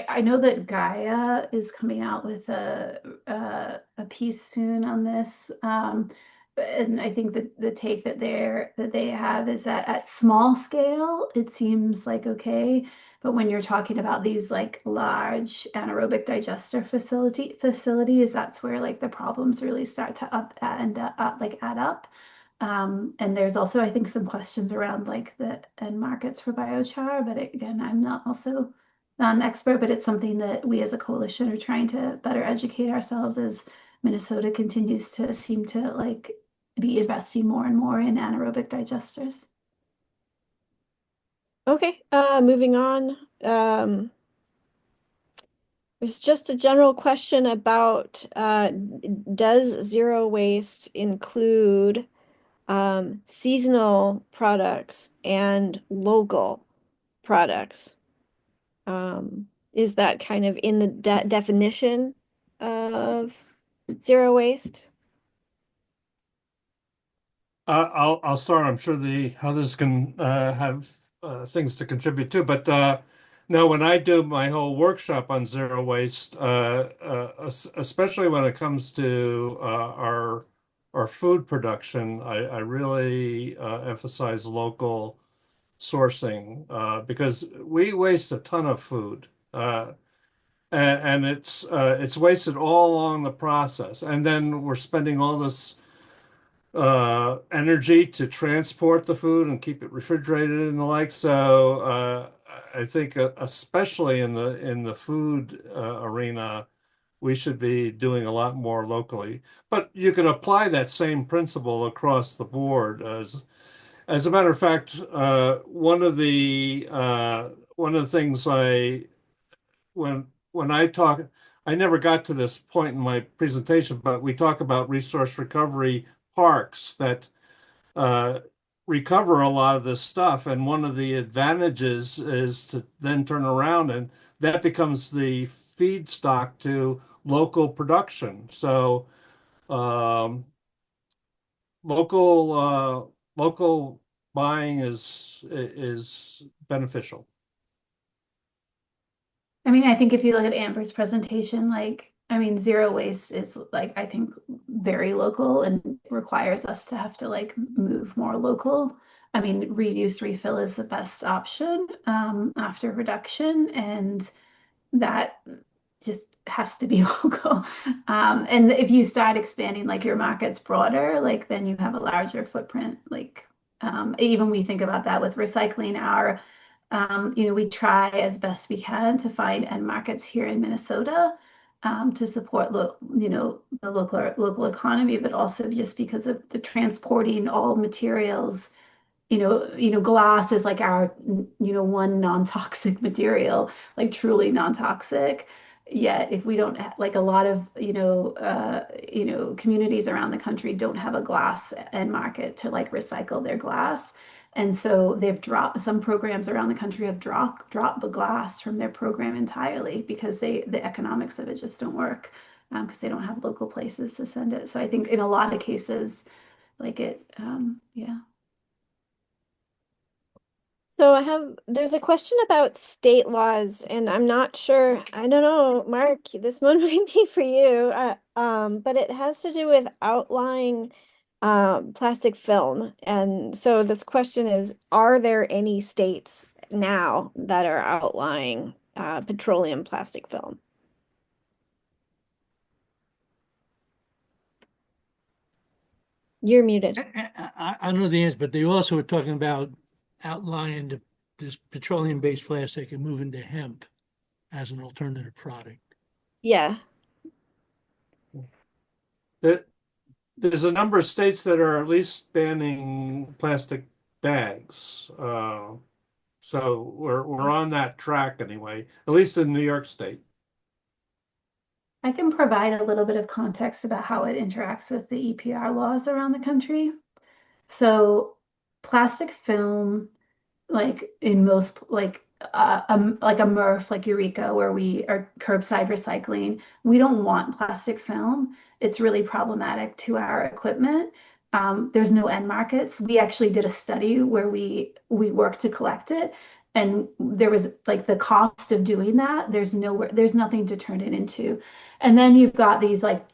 I know that Gaia is coming out with a piece soon on this. And I think that the take that they have is that at small scale, it seems like okay. But when you're talking about these like large anaerobic digester facilities, that's where like the problems really start to add up. And there's also, I think, some questions around like the end markets for biochar. But again, I'm not an expert, but it's something that we as a coalition are trying to better educate ourselves as Minnesota continues to seem to like be investing more and more in anaerobic digesters. Okay, moving on. It's just a general question about does zero waste include seasonal products and local products? Is that kind of in the definition of zero waste? I'll start. I'm sure the others can have things to contribute too. But no, when I do my whole workshop on zero waste, especially when it comes to our food production, I really emphasize local sourcing because we waste a ton of food. And it's wasted all along the process, and then we're spending all this energy to transport the food and keep it refrigerated and the like. So I think especially in the food arena, we should be doing a lot more locally. But you can apply that same principle across the board. As a matter of fact, one of the things when I talk, I never got to this point in my presentation, but we talk about resource recovery parks that uh, recover a lot of this stuff. And one of the advantages is to then turn around and that becomes the feedstock to local production. So local buying is beneficial. I mean, I think if you look at Amber's presentation, like, I mean, zero waste is like, I think very local and requires us to have to like move more local. I mean, reuse, refill is the best option after reduction, and that just has to be local. And if you start expanding like your markets broader, like then you have a larger footprint. Like even we think about that with recycling our we try as best we can to find end markets here in Minnesota to support, the local economy, but also just because of the transporting all materials. Glass is like our, one non-toxic material, like truly non-toxic. Yet, if we don't like a lot of, communities around the country don't have a glass end market to like recycle their glass. And so they've dropped some programs around the country have dropped the glass from their program entirely because the economics of it just don't work because they don't have local places to send it. So I think in a lot of cases, like yeah. So there's a question about state laws, and I'm not sure, I don't know, Mark, this one might be for you, but it has to do with outlying plastic film. And so this question is, are there any states now that are outlying petroleum plastic film? You're muted. I know the answer, but they also were talking about outlining this petroleum-based plastic and moving to hemp as an alternative product. Yeah. There's a number of states that are at least banning plastic bags. So we're on that track anyway, at least in New York State. I can provide a little bit of context about how it interacts with the EPR laws around the country. So, plastic film, like in most, like a MRF, like Eureka, where we are curbside recycling, we don't want plastic film. It's really problematic to our equipment. There's no end markets. We actually did a study where we worked to collect it, and there was like the cost of doing that. There's nothing to turn it into. And then you've got these like,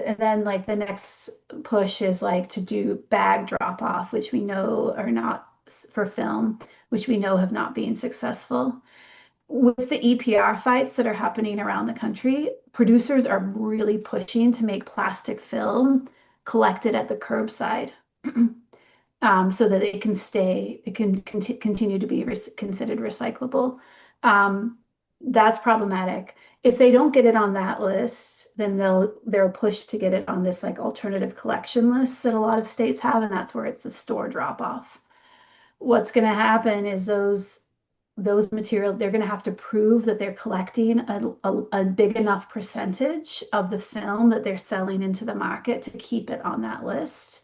and then like the next push is like to do bag drop off, which we know are not for film, which we know have not been successful. With the EPR fights that are happening around the country, producers are really pushing to make plastic film collected at the curbside. So that it can continue to be considered recyclable. That's problematic. If they don't get it on that list, then they'll push to get it on this like alternative collection list that a lot of states have, and that's where it's a store drop off. What's going to happen is those materials, they're going to have to prove that they're collecting a big enough percentage of the film that they're selling into the market to keep it on that list.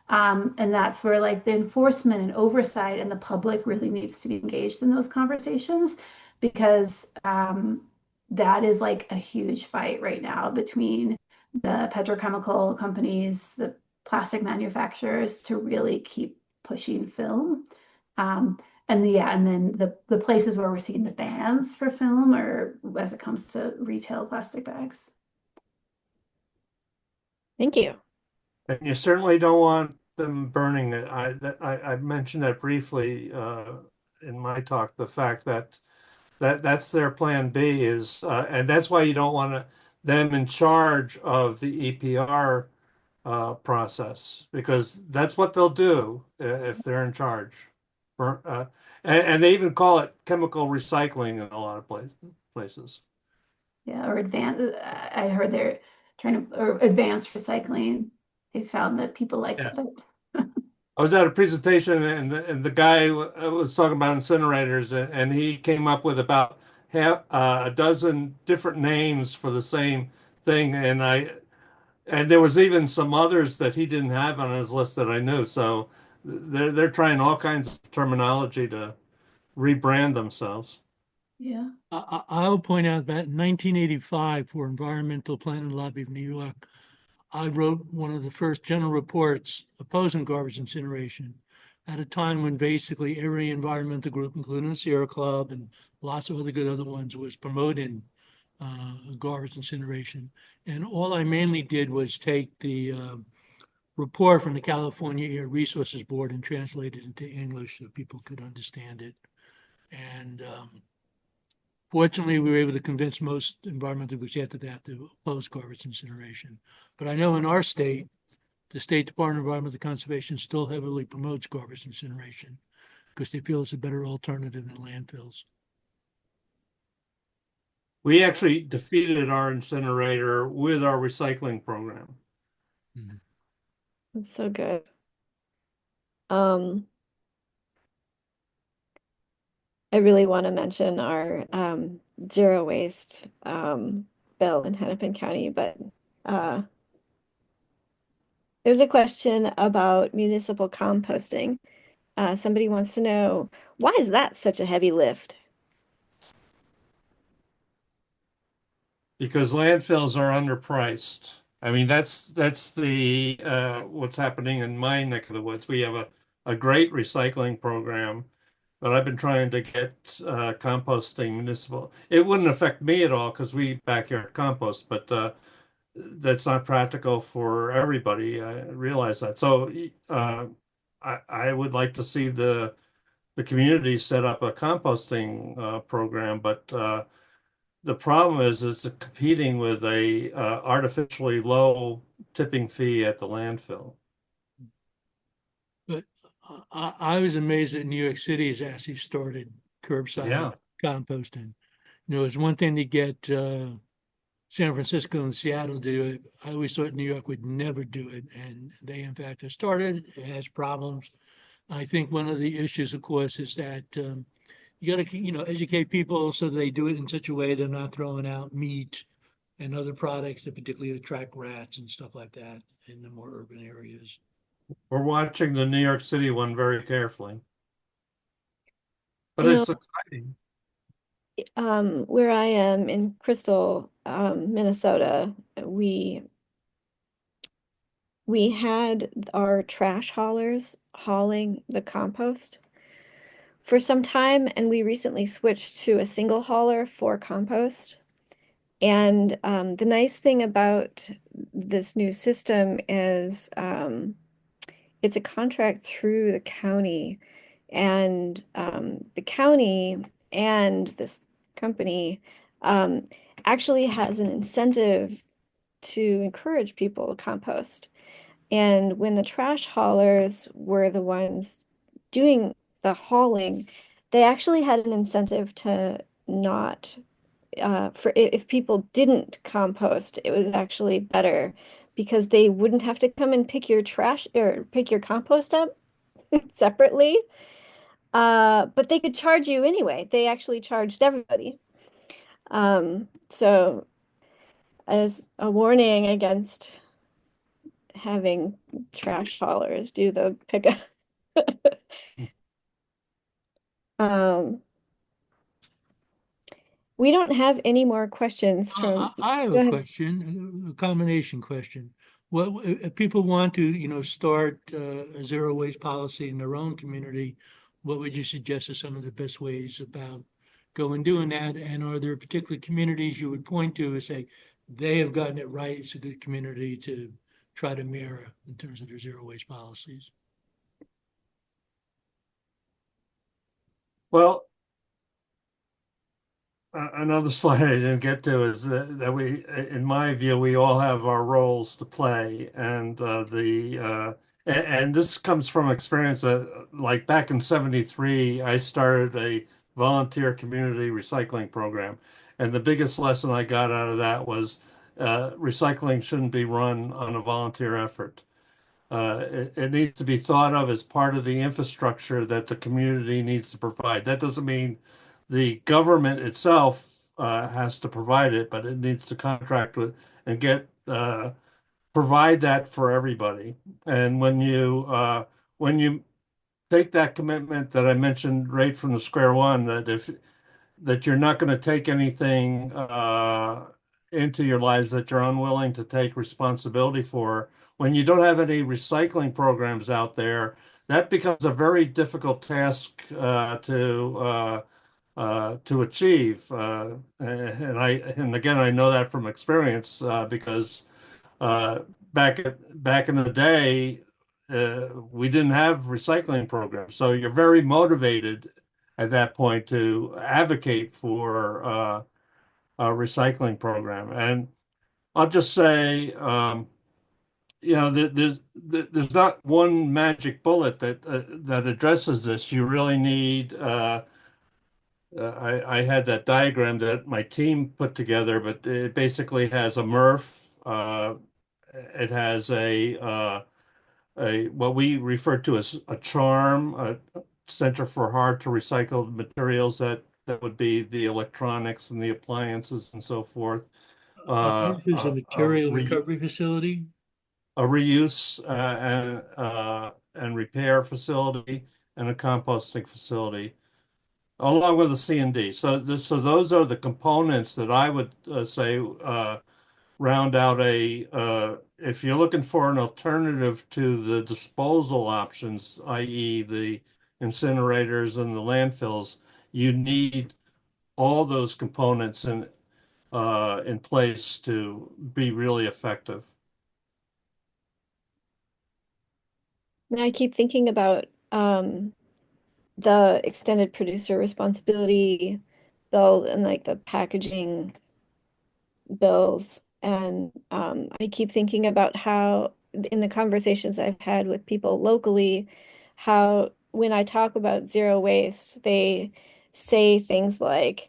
And that's where like the enforcement and oversight and the public really needs to be engaged in those conversations because that is like a huge fight right now between the petrochemical companies, the plastic manufacturers to really keep pushing film. Um, and then the places where we're seeing the bans for film or as it comes to retail plastic bags. Thank you. And you certainly don't want them burning it. I mentioned that briefly in my talk, the fact that that's their plan B is, and that's why you don't want them in charge of the EPR process because that's what they'll do if they're in charge. And they even call it chemical recycling in a lot of places. Yeah, or I heard they're trying to, or advanced recycling. They found that people like Yeah. that. I was at a presentation and the guy was talking about incinerators and he came up with about a dozen different names for the same thing and there was even some others that he didn't have on his list that I knew. So they're trying all kinds of terminology to rebrand themselves. Yeah. I'll point out that in 1985 for Environmental Planning Lobby of New York, I wrote one of the first general reports opposing garbage incineration at a time when basically every environmental group, including the Sierra Club and lots of other good other ones, was promoting garbage incineration. And all I mainly did was take the report from the California Air Resources Board and translate it into English so people could understand it. And fortunately, we were able to convince most environmental groups after that to oppose garbage incineration. But I know in our state, the State Department of Environmental Conservation still heavily promotes garbage incineration because they feel it's a better alternative than landfills. We actually defeated our incinerator with our recycling program. That's so good. Um, I really want to mention our zero waste bill in Hennepin County, but uh, there's a question about municipal composting. Somebody wants to know, why is that such a heavy lift? Because landfills are underpriced. I mean, that's the what's happening in my neck of the woods. We have a great recycling program, but I've been trying to get composting municipal. It wouldn't affect me at all because we backyard compost, but that's not practical for everybody. I realize that. So I would like to see the community set up a composting program, but the problem is it's competing with a artificially low tipping fee at the landfill. But I was amazed that New York City has actually started curbside Yeah. composting. You know, it's one thing to get San Francisco and Seattle to do it. I always thought New York would never do it, and they in fact have started. It has problems. I think one of the issues, of course, is that you got to, educate people so they do it in such a way they're not throwing out meat and other products that particularly attract rats and stuff like that in the more urban areas. We're watching the New York City one very carefully, but You know, it's exciting. where I am in Crystal, Minnesota, we had our trash haulers hauling the compost for some time, and we recently switched to a single hauler for compost. And the nice thing about this new system is it's a contract through the county, and the county and this company um, actually has an incentive to encourage people to compost. And when the trash haulers were the ones doing the hauling, they actually had an incentive to not, for if people didn't compost, it was actually better because they wouldn't have to come and pick your trash or pick your compost up separately. But they could charge you anyway. They actually charged everybody. So as a warning against having trash haulers do the pickup. Um, we don't have any more questions from. I have Go a ahead. question, a combination question. What if people want to, start a zero waste policy in their own community? What would you suggest are some of the best ways about going doing that? And are there particular communities you would point to and say they have gotten it right? It's a good community to try to mirror in terms of their zero waste policies. Well, another slide I didn't get to is that in my view, we all have our roles to play, and and this comes from experience. Like back in '73, I started a volunteer community recycling program, and the biggest lesson I got out of that was recycling shouldn't be run on a volunteer effort. It needs to be thought of as part of the infrastructure that the community needs to provide. That doesn't mean the government itself has to provide it, but it needs to contract with and get provide that for everybody. And when you take that commitment that I mentioned right from the square one, that you're not going to take anything into your lives that you're unwilling to take responsibility for. When you don't have any recycling programs out there, that becomes a very difficult task to achieve. And again, I know that from experience because uh, back in the day, we didn't have recycling programs. So you're very motivated at that point to advocate for a recycling program. And I'll just say, there's not one magic bullet that addresses this. You really need. I had that diagram that my team put together, but it basically has a MRF. It has a what we refer to as a charm, a Center for Hard to Recycle Materials. That would be the electronics and the appliances and so forth. Is a material recovery facility. A reuse and repair facility and a composting facility, along with a C&D. So those are the components that I would say round out if you're looking for an alternative to the disposal options, i.e. the incinerators and the landfills, you need all those components in place to be really effective. And I keep thinking about the extended producer responsibility bill and like the packaging bills. And I keep thinking about how, in the conversations I've had with people locally, how when I talk about zero waste, they say things like,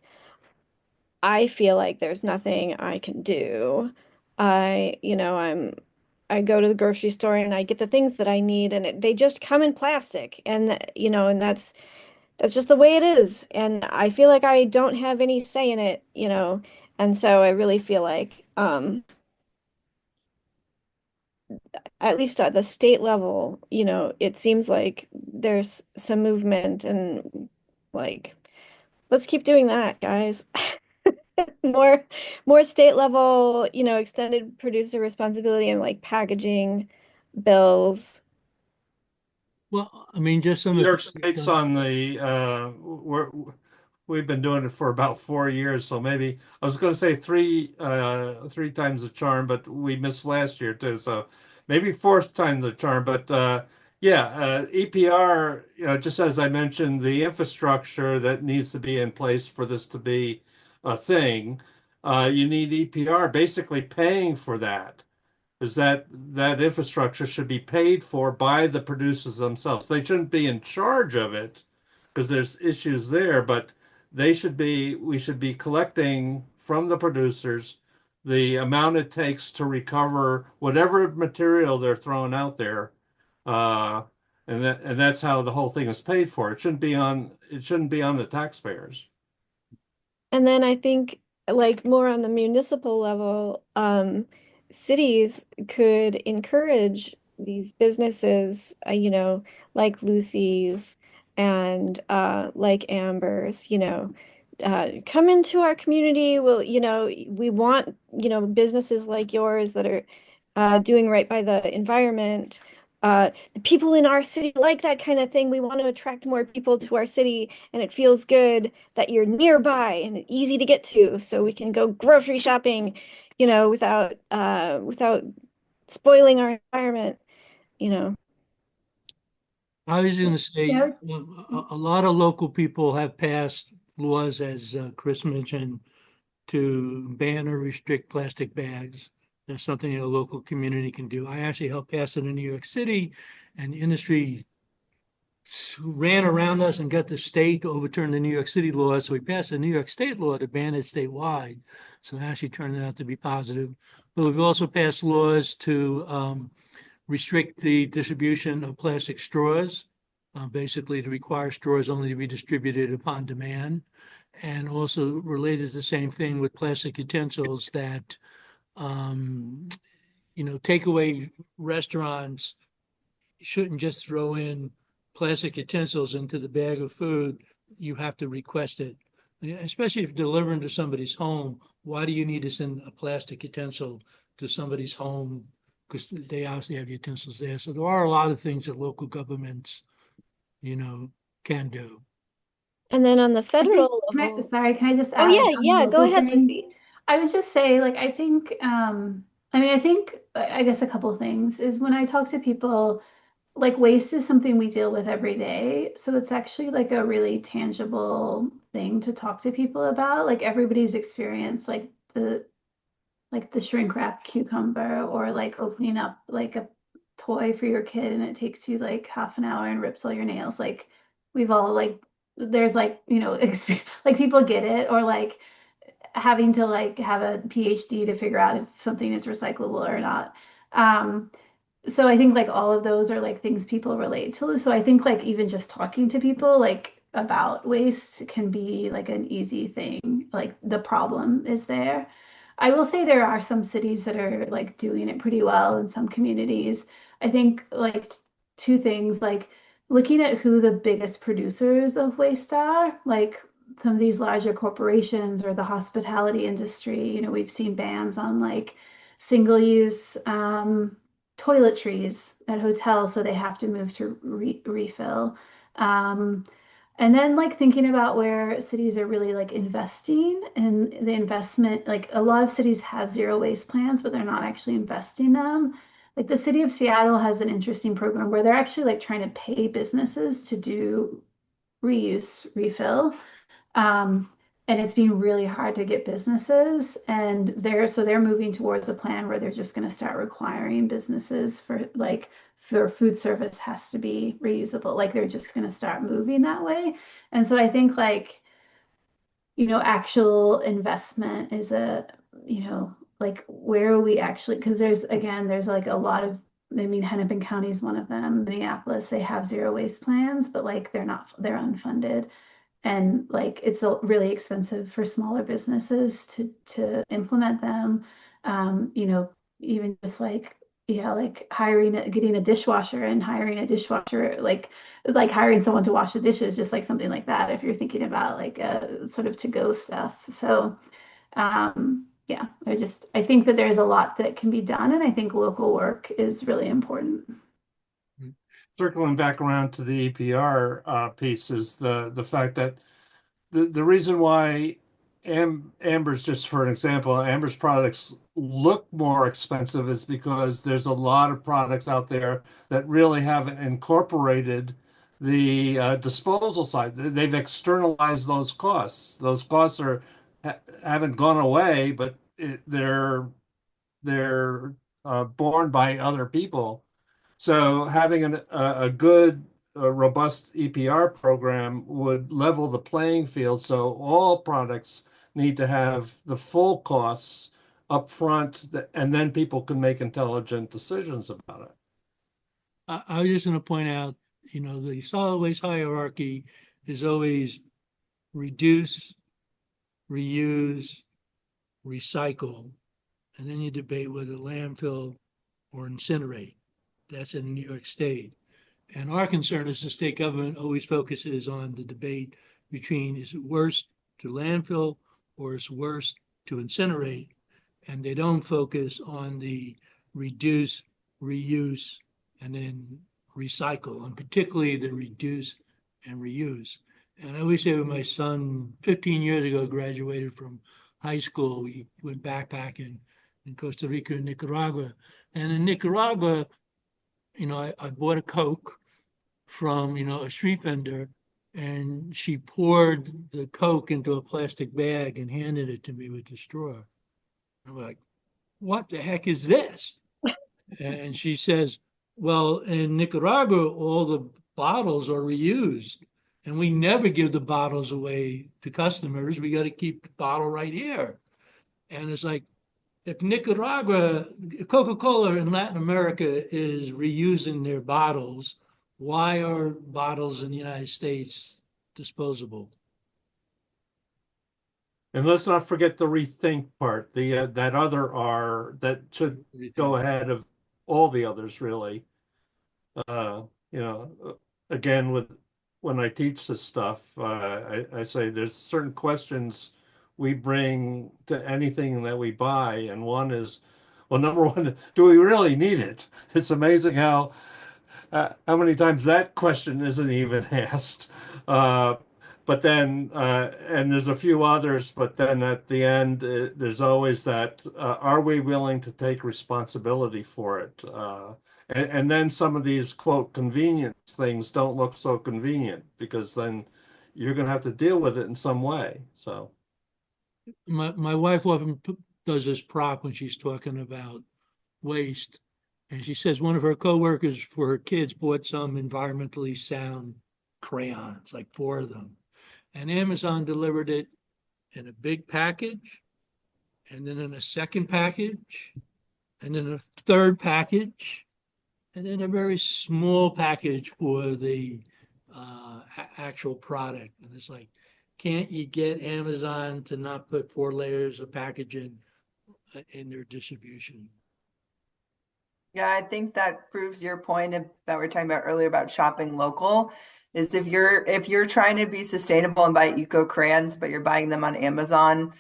I feel like there's nothing I can do. I go to the grocery store and I get the things that I need and they just come in plastic and that's just the way it is. And I feel like I don't have any say in it. And so I really feel like at least at the state level, it seems like there's some movement and like let's keep doing that, guys. More more state level, extended producer responsibility and like packaging bills. Well, I mean, just some New of York the State's on the we've been doing it for about 4 years, so maybe I was going to say three times the charm, but we missed last year too, so maybe fourth time the charm. But yeah, EPR, just as I mentioned, the infrastructure that needs to be in place for this to be a thing, you need EPR basically paying for that is that infrastructure should be paid for by the producers themselves. They shouldn't be in charge of it because there's issues there, but we should be collecting from the producers the amount it takes to recover whatever material they're throwing out there. Uh, and that's how the whole thing is paid for. It shouldn't be on the taxpayers. And then I think like more on the municipal level, cities could encourage these businesses, like Lucy's and like Amber's, come into our community. We want, businesses like yours that are doing right by the environment. The people in our city like that kind of thing. We want to attract more people to our city, and it feels good that you're nearby and easy to get to, so we can go grocery shopping, without spoiling our environment, you know. I was in the state, Yeah, a lot of local people have passed laws, as Chris mentioned, to ban or restrict plastic bags. That's something a local community can do. I actually helped pass it in New York City, and the industry ran around us and got the state to overturn the New York City law. So we passed a New York State law to ban it statewide. So it actually turned out to be positive. But we've also passed laws to restrict the distribution of plastic straws, basically to require straws only to be distributed upon demand. And also related to the same thing with plastic utensils that, um, takeaway restaurants shouldn't just throw in plastic utensils into the bag of food. You have to request it, especially if you're delivering to somebody's home. Why do you need to send a plastic utensil to somebody's home? Because they obviously have utensils there. So there are a lot of things that local governments, can do. And then on the I think, federal level, sorry, can I just oh add yeah, on the yeah, go local ahead, thing? Lucy. I would just say, like, I think, I think, I guess a couple of things is when I talk to people, like waste is something we deal with every day. So it's actually like a really tangible thing to talk to people about. Like everybody's experience, like the shrink wrap cucumber or like opening up like a toy for your kid and it takes you like half an hour and rips all your nails. Like we've all like there's like, experience, like people get it, or like having to like have a PhD to figure out if something is recyclable or not. Um, so I think like all of those are like things people relate to. So I think like even just talking to people like about waste can be like an easy thing. Like the problem is there. I will say there are some cities that are like doing it pretty well in some communities. I think like two things, like looking at who the biggest producers of waste are, like some of these larger corporations or the hospitality industry. We've seen bans on like single-use toiletries at hotels, so they have to move to refill. Um, and then like thinking about where cities are really like investing and the investment, like a lot of cities have zero waste plans, but they're not actually investing them. Like the city of Seattle has an interesting program where they're actually like trying to pay businesses to do reuse, refill. Um, and it's been really hard to get businesses, and they're moving towards a plan where they're just going to start requiring businesses for food service has to be reusable. Like they're just going to start moving that way. And so I think like, actual investment is like where are we actually, because there's like a lot of, I mean, Hennepin County is one of them. Minneapolis, they have zero waste plans, but like they're unfunded. And like it's really expensive for smaller businesses to implement them. Even just like, yeah, like getting a dishwasher and hiring a dishwasher, like hiring someone to wash the dishes, just like something like that, if you're thinking about like sort of to-go stuff. So yeah, I think that there's a lot that can be done, and I think local work is really important. Circling back around to the EPR piece is the fact that the reason why Amber's, just for an example, Amber's products look more expensive is because there's a lot of products out there that really haven't incorporated the disposal side. They've externalized those costs. Those costs haven't gone away, but they're borne by other people. So having a good, robust EPR program would level the playing field. So all products need to have the full costs up front, and then people can make intelligent decisions about it. I was just going to point out The solid waste hierarchy is always reduce, reuse, recycle, and then you debate whether landfill or incinerate. That's in New York State. And our concern is the state government always focuses on the debate between is it worse to landfill or is it worse to incinerate? And they don't focus on the reduce, reuse, and then recycle, and particularly the reduce and reuse. And I always say when my son 15 years ago graduated from high school, we went backpacking in Costa Rica and Nicaragua. And in Nicaragua, I bought a Coke from, a street vendor, and she poured the Coke into a plastic bag and handed it to me with the straw. I'm like, what the heck is this? And she says, well, in Nicaragua, all the bottles are reused, and we never give the bottles away to customers. We got to keep the bottle right here. And it's like, if Nicaragua, Coca-Cola in Latin America is reusing their bottles, why are bottles in the United States disposable? And let's not forget the rethink part, the that other R that should go ahead of all the others, really. Again, when I teach this stuff, I say there's certain questions we bring to anything that we buy, and one is, well, number one, do we really need it? It's amazing how many times that question isn't even asked. But then, and there's a few others, but then at the end, there's always that, are we willing to take responsibility for it? And then some of these, quote, convenience things don't look so convenient because then you're going to have to deal with it in some way. So My wife often does this prop when she's talking about waste. And she says one of her coworkers for her kids bought some environmentally sound crayons, like 4 of them. And Amazon delivered it in a big package, and then in a second package, and then a third package, and then a very small package for the actual product. And it's like, can't you get Amazon to not put 4 layers of packaging in their distribution? Yeah, I think that proves your point that we were talking about earlier about shopping local. Is if you're trying to be sustainable and buy eco crayons, but you're buying them on Amazon,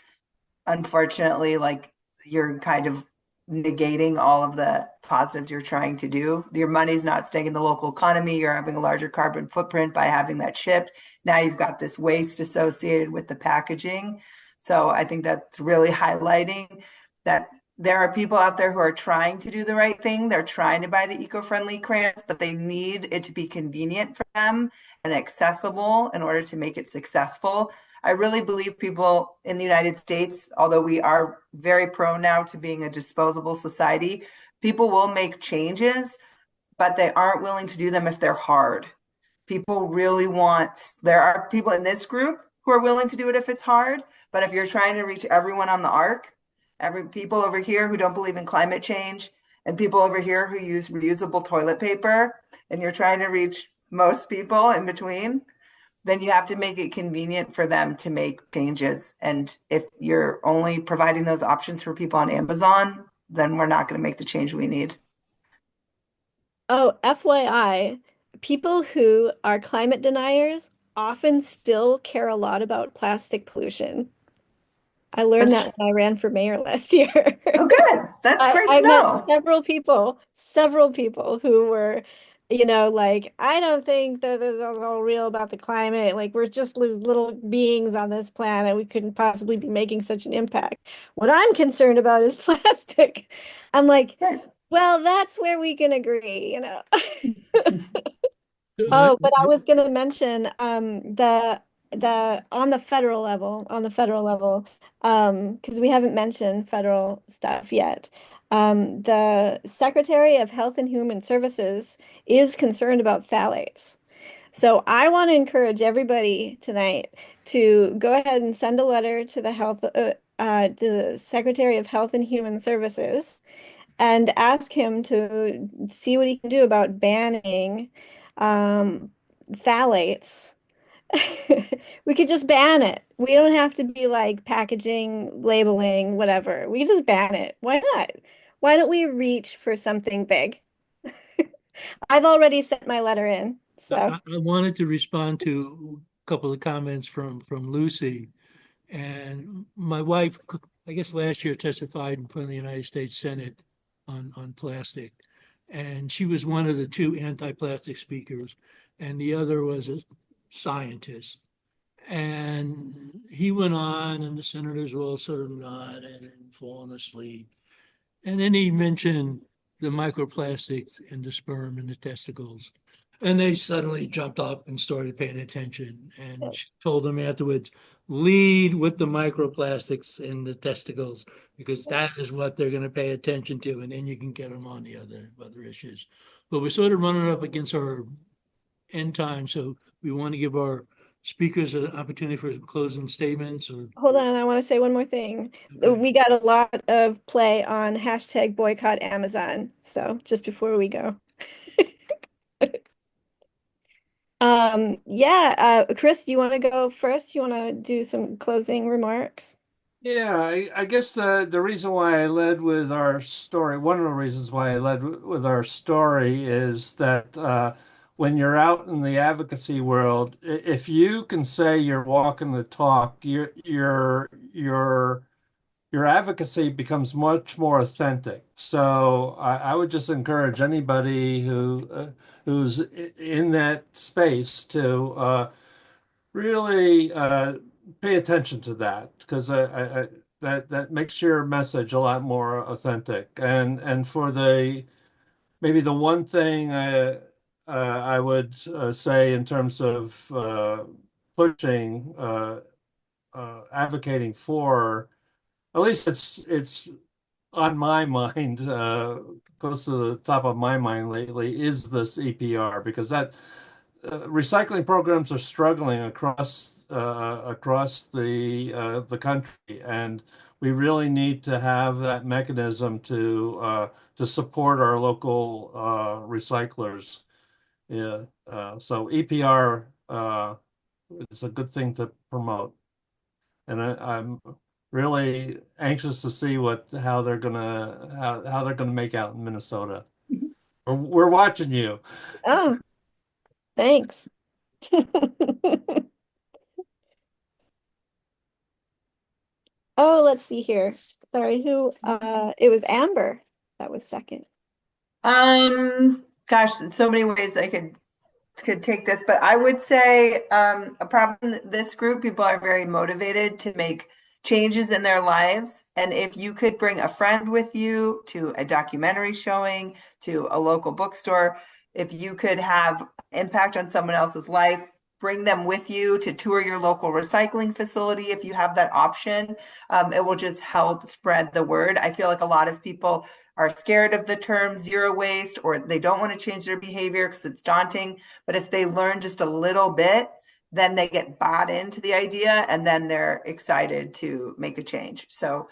unfortunately, like you're kind of negating all of the positives you're trying to do. Your money's not staying in the local economy. You're having a larger carbon footprint by having that shipped. Now you've got this waste associated with the packaging. So I think that's really highlighting that there are people out there who are trying to do the right thing. They're trying to buy the eco-friendly crayons, but they need it to be convenient for them and accessible in order to make it successful. I really believe people in the United States, although we are very prone now to being a disposable society, people will make changes, but they aren't willing to do them if they're hard. People really there are people in this group who are willing to do it if it's hard, but if you're trying to reach everyone on the arc, people over here who don't believe in climate change, and people over here who use reusable toilet paper, and you're trying to reach most people in between, then you have to make it convenient for them to make changes. And if you're only providing those options for people on Amazon, then we're not going to make the change we need. Oh, FYI, people who are climate deniers often still care a lot about plastic pollution. I learned that when I ran for mayor last year. Oh, good. That's great to I met know. several people who were, like, I don't think that this is all real about the climate. Like, we're just little beings on this planet. We couldn't possibly be making such an impact. What I'm concerned about is plastic. I'm like, well, that's where we can agree. Oh, but I was going to mention the on the federal level, because we haven't mentioned federal stuff yet. The Secretary of Health and Human Services is concerned about phthalates. So I want to encourage everybody tonight to go ahead and send a letter to the Secretary of Health and Human Services and ask him to see what he can do about banning um, phthalates. We could just ban it. We don't have to be like packaging, labeling, whatever. We can just ban it. Why not? Why don't we reach for something big? I've already sent my letter in, so. I wanted to respond to a couple of comments from Lucy. And my wife, I guess last year testified in front of the United States Senate on plastic. And she was one of the two anti-plastic speakers, and the other was a scientist. And he went on, and the senators were all sort of nodding and falling asleep. And then he mentioned the microplastics in the sperm and the testicles. And they suddenly jumped up and started paying attention. And she told them afterwards, lead with the microplastics in the testicles, because that is what they're going to pay attention to. And then you can get them on the other issues. But we're sort of running up against our end time. So we want to give our speakers an opportunity for closing statements or. Hold on, I want to say one more thing. Okay. We got a lot of play on hashtag boycott Amazon. So just before we go. Yeah, Chris, do you want to go first? You want to do some closing remarks? Yeah, I guess the reason why I led with our story, one of the reasons why I led with our story is that when you're out in the advocacy world, if you can say you're walking the talk, your advocacy becomes much more authentic. So I would just encourage anybody who's in that space to really pay attention to that, because that makes your message a lot more authentic. And for the maybe the one thing I would say in terms of pushing advocating for, at least it's on my mind, close to the top of my mind lately, is this EPR, because that recycling programs are struggling across the country, and we really need to have that mechanism to support our local recyclers. Yeah, so EPR is a good thing to promote, and I'm really anxious to see how they're gonna make out in Minnesota. We're watching you. Oh, thanks. Oh, let's see here. Sorry, it was Amber that was second. Gosh, so many ways I could take this, but I would say a problem in this group, people are very motivated to make changes in their lives. And if you could bring a friend with you to a documentary showing, to a local bookstore, if you could have impact on someone else's life, bring them with you to tour your local recycling facility if you have that option. It will just help spread the word. I feel like a lot of people are scared of the term zero waste, or they don't want to change their behavior because it's daunting. But if they learn just a little bit, then they get bought into the idea, and then they're excited to make a change. So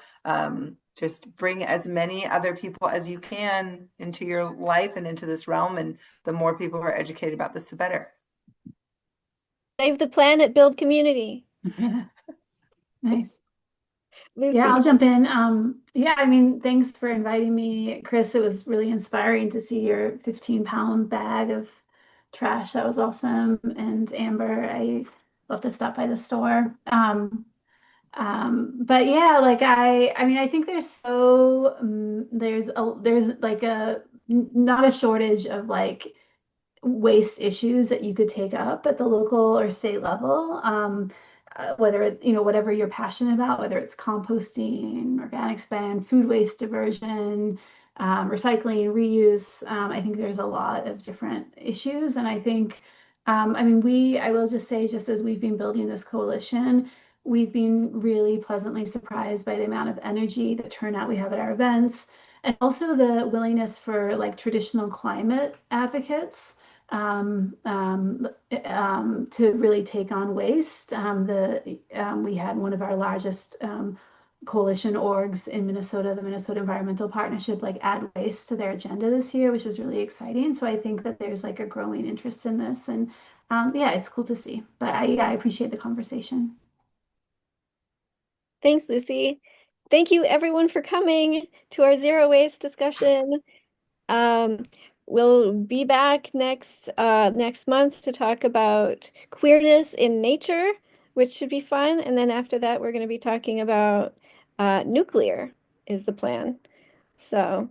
just bring as many other people as you can into your life and into this realm. And the more people who are educated about this, the better. Save the planet, build community. Nice. Lucy. Yeah, I'll jump in. Yeah, I mean, thanks for inviting me, Chris. It was really inspiring to see your 15-pound bag of trash. That was awesome. And Amber, I love to stop by the store. But yeah, like I mean, I think there's like not a shortage of like waste issues that you could take up at the local or state level. Whether it, whatever you're passionate about, whether it's composting, organic spend, food waste diversion, recycling, reuse. I think there's a lot of different issues. And I think, I mean, I will just say, just as we've been building this coalition, we've been really pleasantly surprised by the amount of energy, the turnout we have at our events, and also the willingness for like traditional climate advocates to really take on waste. We had one of our largest coalition orgs in Minnesota, the Minnesota Environmental Partnership, like add waste to their agenda this year, which was really exciting. So I think that there's like a growing interest in this, and yeah, it's cool to see. But I appreciate the conversation. Thanks, Lucy. Thank you everyone for coming to our zero waste discussion. Um, we'll be back next month to talk about queerness in nature, which should be fun. And then after that, we're going to be talking about nuclear is the plan. So